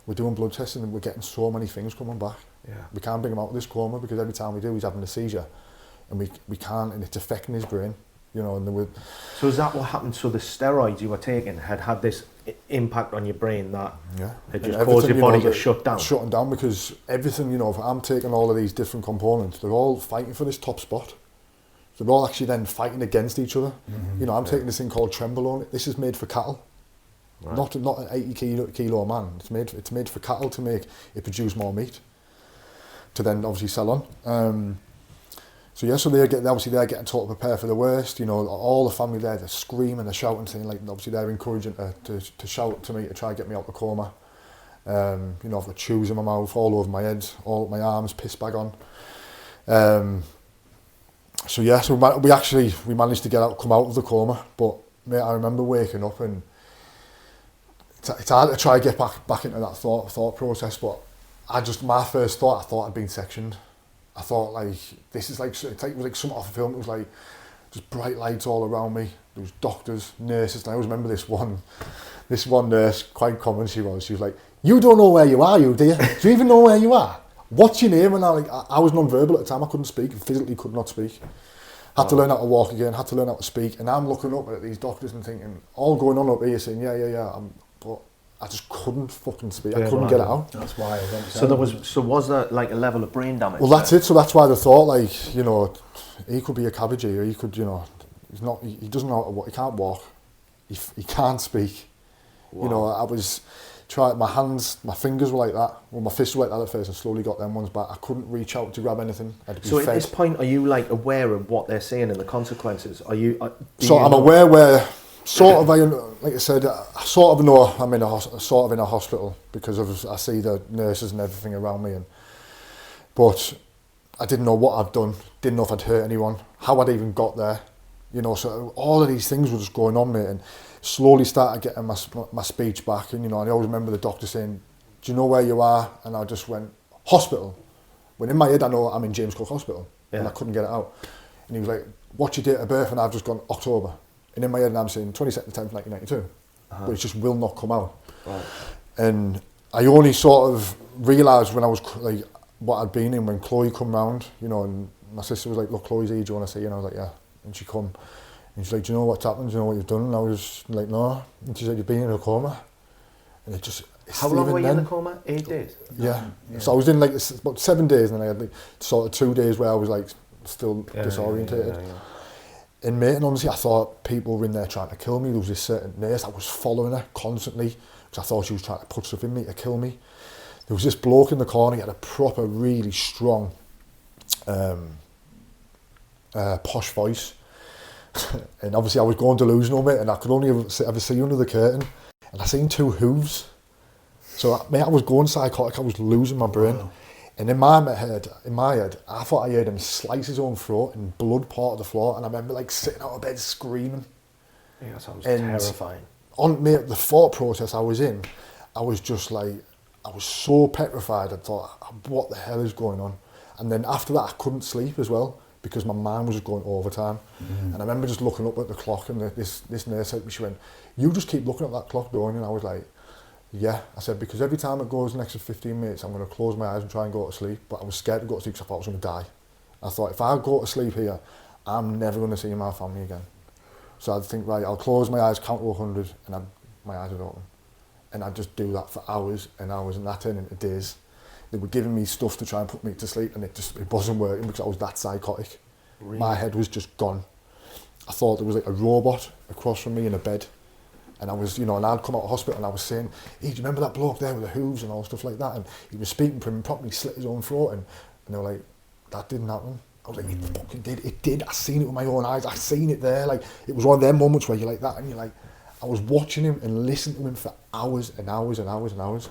we're doing blood testing and we're getting so many things coming back. Yeah. We can't bring him out of this coma because every time we do, he's having a seizure, and we can't, and it's affecting his brain. You know, and they were. So is that what happened? So the steroids you were taking had this impact on your brain that had just caused your body to shut down? Shutting down, because everything, you know, if I'm taking all of these different components, they're all fighting for this top spot. They're all actually then fighting against each other. You know, I'm taking this thing called Trembolone. This is made for cattle, not an 80 kilo man. It's made for cattle to make it produce more meat, to then obviously sell on. So yeah, so they're getting taught to prepare for the worst. You know, all the family there, they're screaming, they're shouting, saying, like, obviously they're encouraging to shout to me to try and get me out of coma. You know, I've got chews in my mouth, all over my head, all my arms, piss bag on. So yeah, so we managed to come out of the coma. But mate, I remember waking up, and it's hard to try and get back into that thought process. But my first thought, I thought I'd been sectioned. I thought, like, this is like, it was like something off a film. It was like just bright lights all around me. There was doctors, nurses. And I always remember this one nurse, quite common she was like, you don't know where you are, you do you? Do you even know where you are? What's your name? And I was non-verbal at the time. I couldn't speak, physically could not speak. Had to learn how to walk again, had to learn how to speak. And I'm looking up at these doctors and thinking, all going on up here saying, yeah. But I just couldn't fucking speak. I couldn't get it out. That's why. So was there like a level of brain damage? Well, that's it. So that's why they thought, like, you know, he could be a cabbagey, or he could, you know, he doesn't know how to walk. He can't walk. He can't speak. Wow. You know, I was trying. My fingers were like that. Well, my fists were like that at first, and slowly got them ones back. I couldn't reach out to grab anything. I had to be fed. At this point, are you like aware of what they're saying and the consequences? I'm aware where. Sort of, like I said, I sort of know I'm in a hospital because I see the nurses and everything around me, but I didn't know what I'd done, didn't know if I'd hurt anyone, how I'd even got there, you know. So all of these things were just going on, mate, and slowly started getting my speech back. And you know, I always remember the doctor saying, "Do you know where you are?" And I just went, "Hospital." When in my head I know I'm in James Cook Hospital, and I couldn't get it out. And he was like, "What's your date of birth?" And I've just gone October. And in my head I'm saying 22nd 10th 1992, but it just will not come out. Right. And I only sort of realised when I was like what I'd been in when Chloe come round, you know, and my sister was like, "Look, Chloe's here, do you want to see?" And I was like, "Yeah." And she come, and she's like, "Do you know what's happened? Do you know what you've done?" And I was like, "No." And she said, "You've been in a coma." And it just... How long were you in the coma? 8 days? Yeah. So I was in like about 7 days, and then I had like sort of 2 days where I was like still disorientated. Yeah. And mate, and honestly, I thought people were in there trying to kill me. There was this certain nurse that was following her constantly because I thought she was trying to put stuff in me to kill me. There was this bloke in the corner. He had a proper, really strong, posh voice. And obviously, I was going delusional, mate, and I could only ever see under the curtain. And I seen 2 hooves. So, mate, I was going psychotic. I was losing my brain. Wow. And in my head, I thought I heard him slice his own throat and blood part of the floor. And I remember like sitting out of bed screaming. Yeah, that sounds terrifying. Mate, the thought process I was in, I was just like, I was so petrified. I thought, what the hell is going on? And then after that, I couldn't sleep as well because my mind was just going overtime. And I remember just looking up at the clock, and this nurse said to me, she went, "You just keep looking at that clock, don't you?" And I was like, yeah, I said, because every time it goes an extra 15 minutes, I'm going to close my eyes and try and go to sleep. But I was scared to go to sleep because I thought I was going to die. I thought, if I go to sleep here, I'm never going to see my family again. So I'd think, right, I'll close my eyes, count to 100, and my eyes would open. And I'd just do that for hours and hours, and that turned into days. They were giving me stuff to try and put me to sleep, and it wasn't working because I was that psychotic. Really? My head was just gone. I thought there was like a robot across from me in a bed. And I was, you know, and I'd come out of hospital and I was saying, hey, do you remember that bloke there with the hooves and all stuff like that? And he was speaking to him and probably slit his own throat. And they were like, that didn't happen. I was like, it fucking did. It did. I seen it with my own eyes. I seen it there. Like, it was one of them moments where you're like that and you're like, I was watching him and listening to him for hours and hours and hours and hours.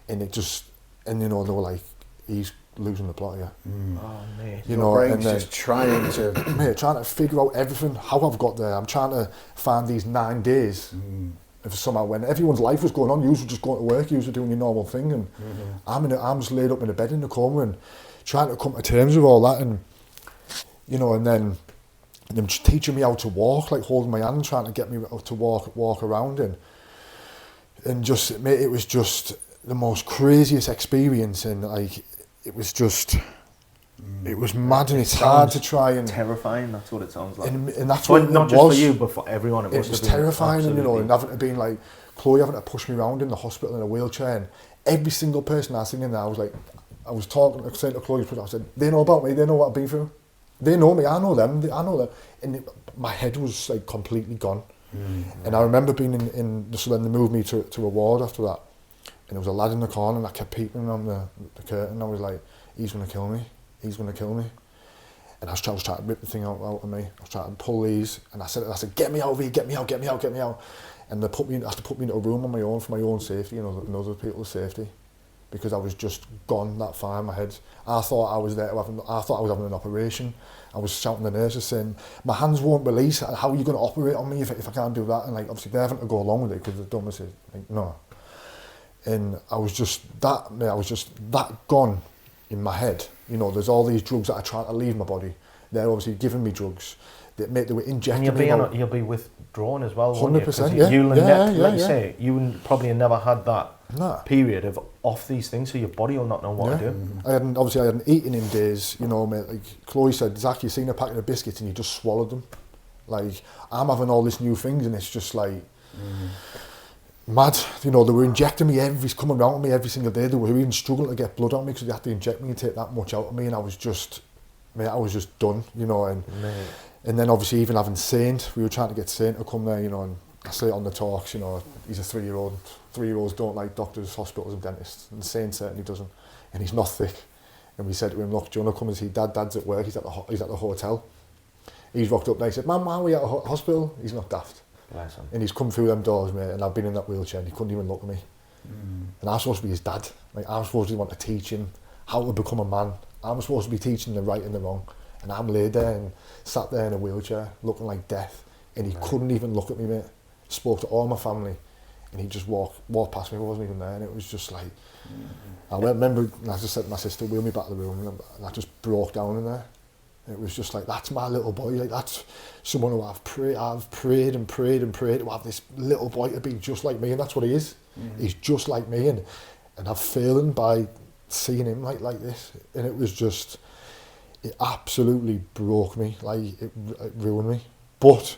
And it just, and you know, they were like, he's losing the plot here. Oh, mate. You know, brain's just trying to... Mate, trying to figure out everything, how I've got there. I'm trying to find these 9 days. And somehow when everyone's life was going on, you were just going to work, you were doing your normal thing. And I'm just laid up in a bed in the coma and trying to come to terms with all that. And, you know, and then them just teaching me how to walk, like holding my hand, trying to get me to walk around. And just, mate, it was just the most craziest experience. And like, it was just, it was mad, and it's hard to try and... Terrifying, that's what it sounds like. And that's what what not just for you, but for everyone. It was terrifying, and you know, and having to be like, Chloe having to push me around in the hospital in a wheelchair, and every single person I seen in there, I was like, I was talking, saying to Chloe, I said, they know about me, they know what I've been through. They know me, I know them, I know them. And my head was like completely gone. And I remember being so then they moved me to a ward after that. And there was a lad in the corner, and I kept peeping on the curtain. I was like, he's going to kill me. He's going to kill me. And I was trying to rip the thing out of me. I was trying to pull these. And I said, get me out of here, get me out. And they had to put me in a room on my own for my own safety, you know, and other people's safety. Because I was just gone that far in my head. I thought I was there, I thought I was having an operation. I was shouting at the nurses saying, my hands won't release. How are you going to operate on me if I can't do that? And like, obviously they're having to go along with it because they're dumb as it. Like, no. And I was just that gone in my head. You know, there's all these drugs that are trying to leave my body. They're obviously giving me drugs. They were injecting me. And you'll be withdrawn as well, 100%, yeah. Like you say, you probably never had that period of off these things, so your body will not know what to do. I hadn't eaten in days, you know, mate. Like Chloe said, Zak, you seen a packet of biscuits and you just swallowed them. Like, I'm having all these new things and it's just like... mad, you know, they were injecting me coming around me every single day. They were even struggling to get blood on me because they had to inject me and take that much out of me, and I was just done, you know. And then obviously even having Saint, we were trying to get Saint to come there, you know, and I say it on the talks, you know, he's a 3-year-old. 3-year-olds don't like doctors, hospitals and dentists, and Saint certainly doesn't, and he's not thick. And we said to him, look, do you want to come and see Dad? Dad's at work, he's at the hotel. He's rocked up and he said, Mum, why are we at a hospital? He's not daft. And he's come through them doors, mate, and I've been in that wheelchair and he couldn't even look at me. And I'm supposed to be his dad. Like, I'm supposed to want to teach him how to become a man. I'm supposed to be teaching the right and the wrong. And I'm laid there and sat there in a wheelchair looking like death. And he couldn't even look at me, mate. Spoke to all my family and he just walked past me, I wasn't even there. And it was just like, I remember, and I just said to my sister, wheel me back to the room, and I just broke down in there. It was just like, that's my little boy, like that's someone who I've prayed to have this little boy to be just like me, and that's what he is. He's just like me, and I've failed by seeing him like this, and it was just, it absolutely broke me, like it ruined me. But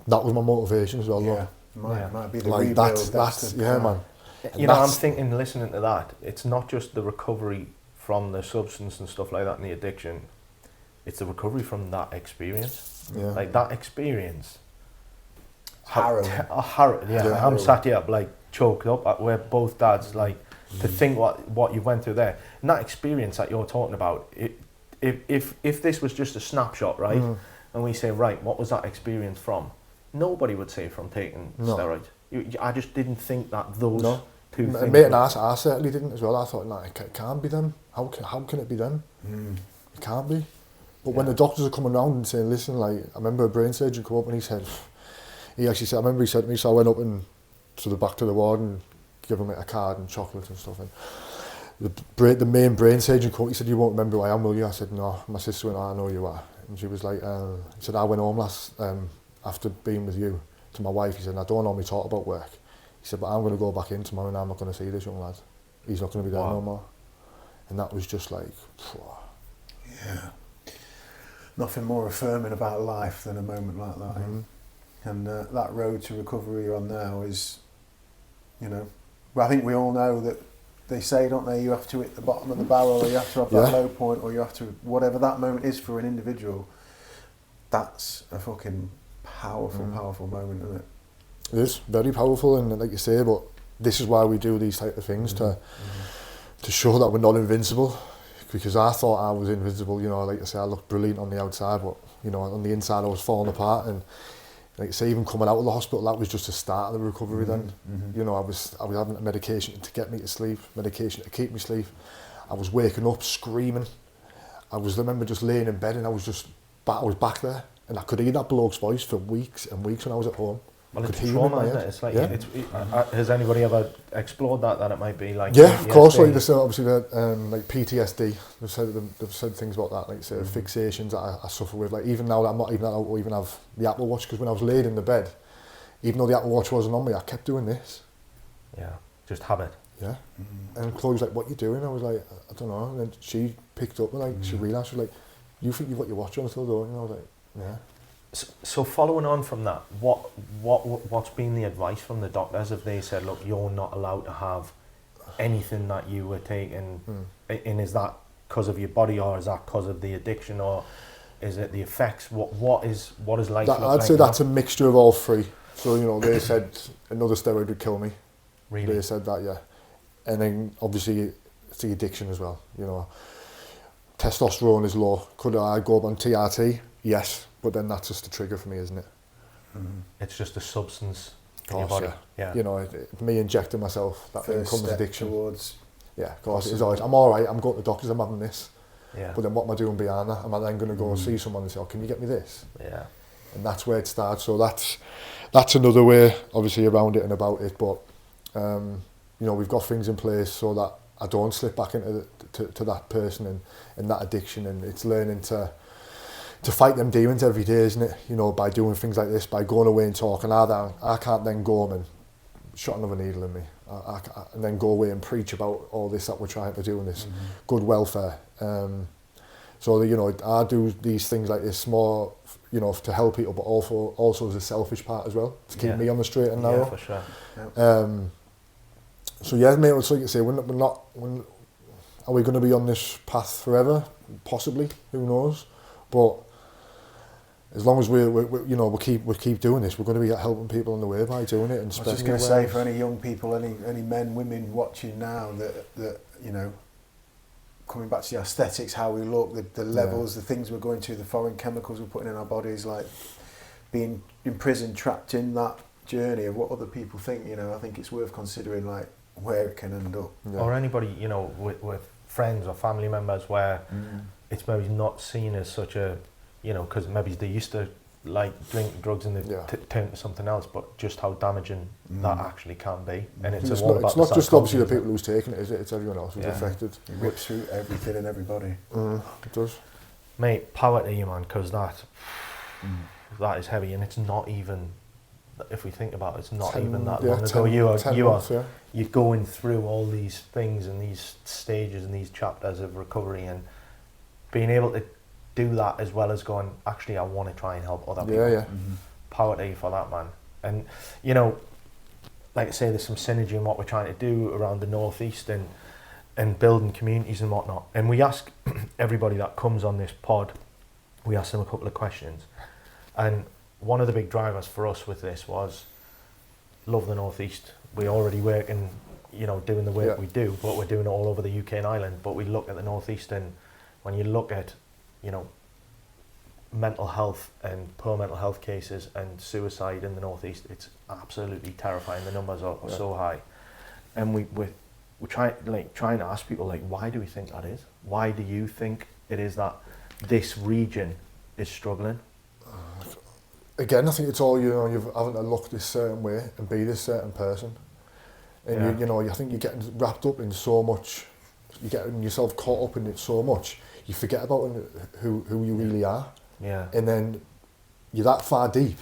that was my motivation as well. Yeah, might be the like rebuild. That's man. You know, I'm thinking, listening to that, it's not just the recovery from the substance and stuff like that and the addiction. It's the recovery from that experience. Yeah. Like that experience. Harrowing. I'm sat here like choked up. We're both dads. Like to think what you went through there, and that experience that you're talking about. If this was just a snapshot, right, and we say, right, what was that experience from? Nobody would say from taking steroids. I just didn't think that those two things. Mate, and I certainly didn't as well. I thought, no, it can't be them. How can it be them? It can't be. But when the doctors are coming around and saying, listen, like, I remember a brain surgeon come up and he said to me, so I went up and to the back to the ward and gave him like, a card and chocolates and stuff. And the main brain surgeon come up, he said, you won't remember who I am, will you? I said, no. My sister went, I know you are. And she was like, he said, I went home after being with you to my wife. He said, I don't normally talk about work. He said, but I'm going to go back in tomorrow and I'm not going to see this young lad. He's not going to be there no more. And that was just like, phew. Yeah. Nothing more affirming about life than a moment like that. And that road to recovery you're on now is, you know, well, I think we all know that they say, don't they, you have to hit the bottom of the barrel, or you have to have that low point, or you have to, whatever that moment is for an individual, that's a fucking powerful moment, isn't it? It is very powerful, and like you say, but this is why we do these type of things, to show that we're not invincible, because I thought I was invincible, you know, like I say, I looked brilliant on the outside, but, you know, on the inside I was falling apart, and like I say, even coming out of the hospital, that was just the start of the recovery then. You know, I was having medication to get me to sleep, medication to keep me asleep. I was waking up screaming. I remember just laying in bed and I was back there, and I could hear that bloke's voice for weeks and weeks when I was at home. Well, it's trauma, isn't it? It's like, has anybody ever explored that it might be like... Yeah, of course, like there's obviously like PTSD, they've said things about that, like say fixations that I suffer with, like even now that I'm not even allowed to even have the Apple Watch, because when I was laid in the bed, even though the Apple Watch wasn't on me, I kept doing this. Yeah, just habit. Yeah. And Chloe was like, what are you doing? I was like, I don't know, and then she picked up and like, she realised, she was like, you think you've got your watch on still, don't you? And I was like, yeah. So following on from that, what's been the advice from the doctors? Have they said, look, you're not allowed to have anything that you were taking, and is that because of your body, or is that because of the addiction, or is it the effects? What is life look like? I'd say that's a mixture of all three. So, you know, they said another steroid would kill me. Really? They said that, yeah. And then obviously it's the addiction as well, you know. Testosterone is low. Could I go up on TRT? Yes. But then that's just a trigger for me, isn't it? It's just a substance in your body. Yeah. You know, me injecting myself, that then becomes addiction. Towards of course, it's always, I'm all right, I'm going to the doctors, I'm having this. Yeah. But then what am I doing beyond that? Am I then going to go and see someone and say, oh, can you get me this? Yeah. And that's where it starts. So that's another way, obviously, around it and about it. But, you know, we've got things in place so that I don't slip back into to that person and that addiction. And it's learning to fight them demons every day, isn't it? You know, by doing things like this, by going away and talking. I can't then go home and shot another needle in me. And then go away and preach about all this that we're trying to do in this good welfare. So, you know, I do these things like this more, you know, to help people, but also as a selfish part as well, to keep me on the straight and narrow. Yeah, for sure. Yep. So yeah, mate, it's like you say, are we going to be on this path forever? Possibly, who knows? But as long as we keep doing this, we're going to be helping people on the way by doing it. And I was just going to say, for any young people, any men, women watching now, that you know, coming back to the aesthetics, how we look, the levels, the things we're going to, the foreign chemicals we're putting in our bodies, like being imprisoned, trapped in that journey of what other people think. You know, I think it's worth considering, like, where it can end up. Yeah. Or anybody, you know, with friends or family members where it's maybe not seen as such a, you know, because maybe they used to like drink drugs and they've turned to something else, but just how damaging that actually can be. And it's not just obviously the people who's taking it, is it? It's everyone else who's affected. It rips through everything and everybody. It does. Mate, power to you, man, because that is heavy, and it's not even, if we think about it, it's not even that long ago. You're going through all these things and these stages and these chapters of recovery, and being able to do that as well as going, actually, I want to try and help other people. Power to you for that, man. And, you know, like I say, there's some synergy in what we're trying to do around the Northeast and building communities and whatnot. And we ask everybody that comes on this pod, we ask them a couple of questions. And one of the big drivers for us with this was love the Northeast. We're already working, you know, doing the work we do, but we're doing it all over the UK and Ireland. But we look at the Northeast, and when you look at, you know, mental health and poor mental health cases and suicide in the Northeast, it's absolutely terrifying. The numbers are so high. And we're trying to ask people, like, why do we think that is? Why do you think it is that this region is struggling? Again, I think it's all, you know, you're having to look this certain way and be this certain person. And you know, I think you're getting wrapped up in so much, you're getting yourself caught up in it so much, you forget about who you really are. Yeah. And then you're that far deep,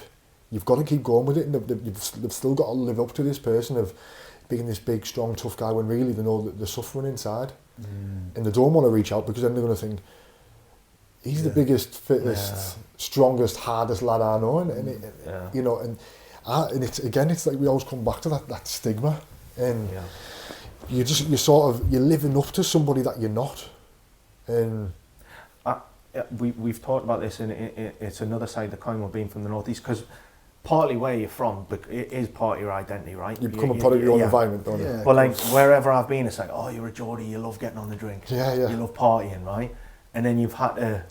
you've got to keep going with it, and they've still got to live up to this person of being this big, strong, tough guy when really they know that they're suffering inside. And they don't want to reach out because then they're going to think, he's the biggest, fittest, strongest, hardest lad I know. And you know, and it's, again, it's like we always come back to that stigma. And you're living up to somebody that you're not. And we've talked about this, and it's another side of the coin of being from the northeast, because partly where you're from, but it is part of your identity, right? You become a product of your own environment, don't you? But like wherever I've been, it's like, oh, you're a Geordie, you love getting on the drink, you love partying, right? And then you've had to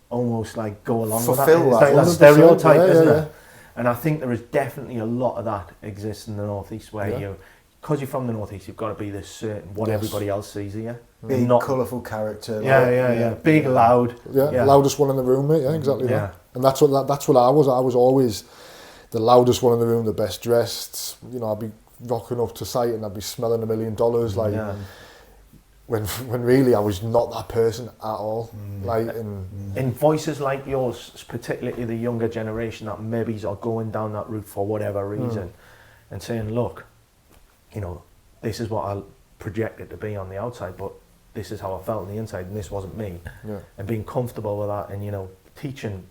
almost like go along with that. It's like that stereotype, isn't it? And I think there is definitely a lot of that exists in the northeast, where because you're from the northeast, you've got to be this certain what everybody else sees of you. Big, colourful character. Big, loud. Loudest one in the room, mate. Yeah, exactly. Yeah. And that's what I was. I was always the loudest one in the room, the best dressed. You know, I'd be rocking up to site and I'd be smelling $1 million. Like when really I was not that person at all. Like in voices like yours, particularly the younger generation that maybe are going down that route for whatever reason, and saying, look, you know, this is what I projected to be on the outside, but this is how I felt on the inside, and this wasn't me. And being comfortable with that, and you know, teaching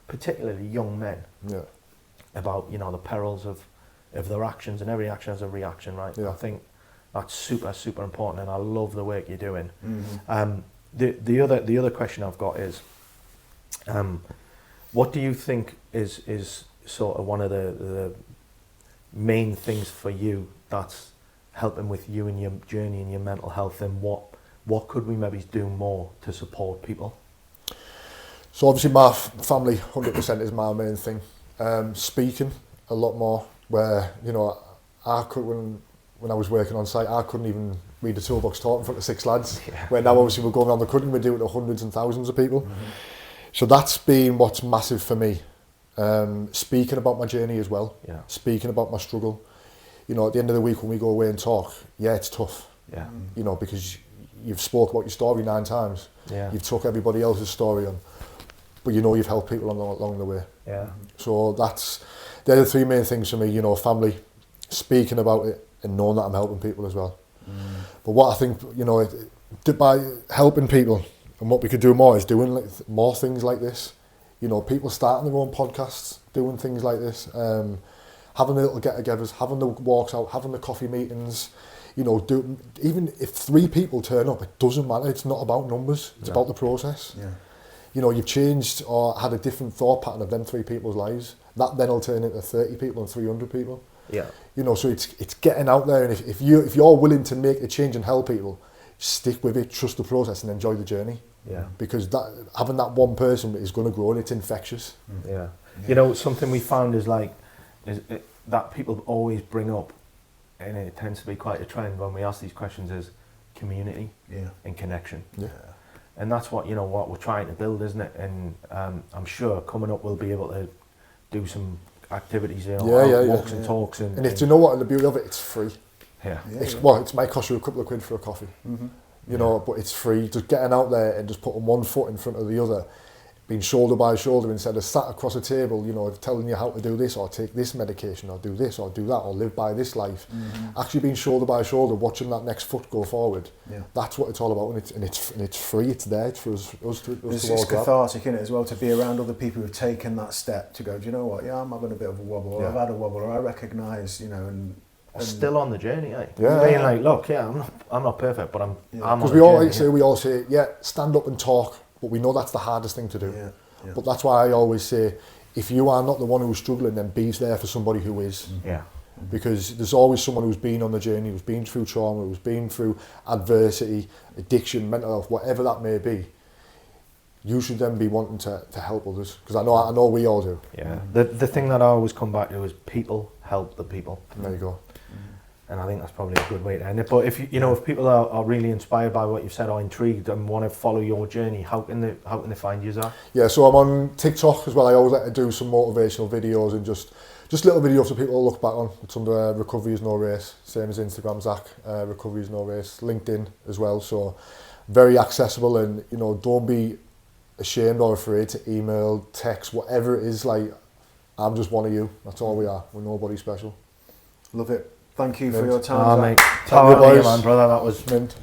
particularly young men about, you know, the perils of their actions, and every action has a reaction, right? I think that's super important, and I love the work you're doing. The other question I've got is, what do you think is sort of one of the main things for you that's helping with you and your journey and your mental health, and what could we maybe do more to support people? So obviously my family 100% is my main thing. Speaking a lot more, where, you know, I could, when I was working on site, I couldn't even read a toolbox talk in front of 6 lads. Where now obviously we're going around the country, we're doing it to hundreds and thousands of people. So that's been what's massive for me. Speaking about my journey as well. Speaking about my struggle. You know, at the end of the week when we go away and talk, it's tough. You know, because you've spoke about your story 9 times. You've took everybody else's story on, but you know you've helped people along the way. So they're the 3 main things for me. You know, family, speaking about it, and knowing that I'm helping people as well. But what I think, you know, by helping people, and what we could do more is doing like more things like this. You know, people starting their own podcasts, doing things like this, having the little get-togethers, having the walks out, having the coffee meetings. You know, even if 3 people turn up, it doesn't matter. It's not about numbers. It's about the process. You know, you've changed or had a different thought pattern of them 3 people's lives. That then will turn into 30 people and 300 people. You know, so it's getting out there, and if you're willing to make a change and help people, stick with it, trust the process, and enjoy the journey. Because having that one person is going to grow, and it's infectious. You know, something we found is that people always bring up, and it tends to be quite a trend when we ask these questions, is community and connection. And that's what, you know, what we're trying to build, isn't it? And I'm sure coming up we'll be able to do some activities, you know, walks and talks. And if you know what, the beauty of it, it's free. It might cost you a couple of quid for a coffee, you know, but it's free. Just getting out there and just putting one foot in front of the other, being shoulder by shoulder instead of sat across a table, you know, telling you how to do this or take this medication or do this or do that or live by this life. Actually being shoulder by shoulder, watching that next foot go forward. That's what it's all about, and it's free. It's there. It's for us to it's cathartic, isn't it, as well, to be around other people who've taken that step to go, do you know what? I'm having a bit of a wobble, or I've had a wobble, or I recognise, you know, and still on the journey, being like, look, I'm not perfect, but I'm because we all say, stand up and talk, but we know that's the hardest thing to do. But that's why I always say, if you are not the one who's struggling, then be there for somebody who is. Because there's always someone who's been on the journey, who's been through trauma, who's been through adversity, addiction, mental health, whatever that may be. You should then be wanting to help others, because I know we all do. The thing that I always come back to is people help the people. There you go. And I think that's probably a good way to end it. But if if people are really inspired by what you've said or intrigued and want to follow your journey, how can they find you, Zak? So I'm on TikTok as well. I always like to do some motivational videos and just little videos for people to look back on. It's under Recovery is No Race, same as Instagram, Zak, Recovery is No Race, LinkedIn as well. So very accessible, and don't be ashamed or afraid to email, text, whatever it is. Like, I'm just one of you. That's all we are. We're nobody special. Love it. Thank you for Mint. your time. Mate. Thank you, boys. Man, brother. That was Mint.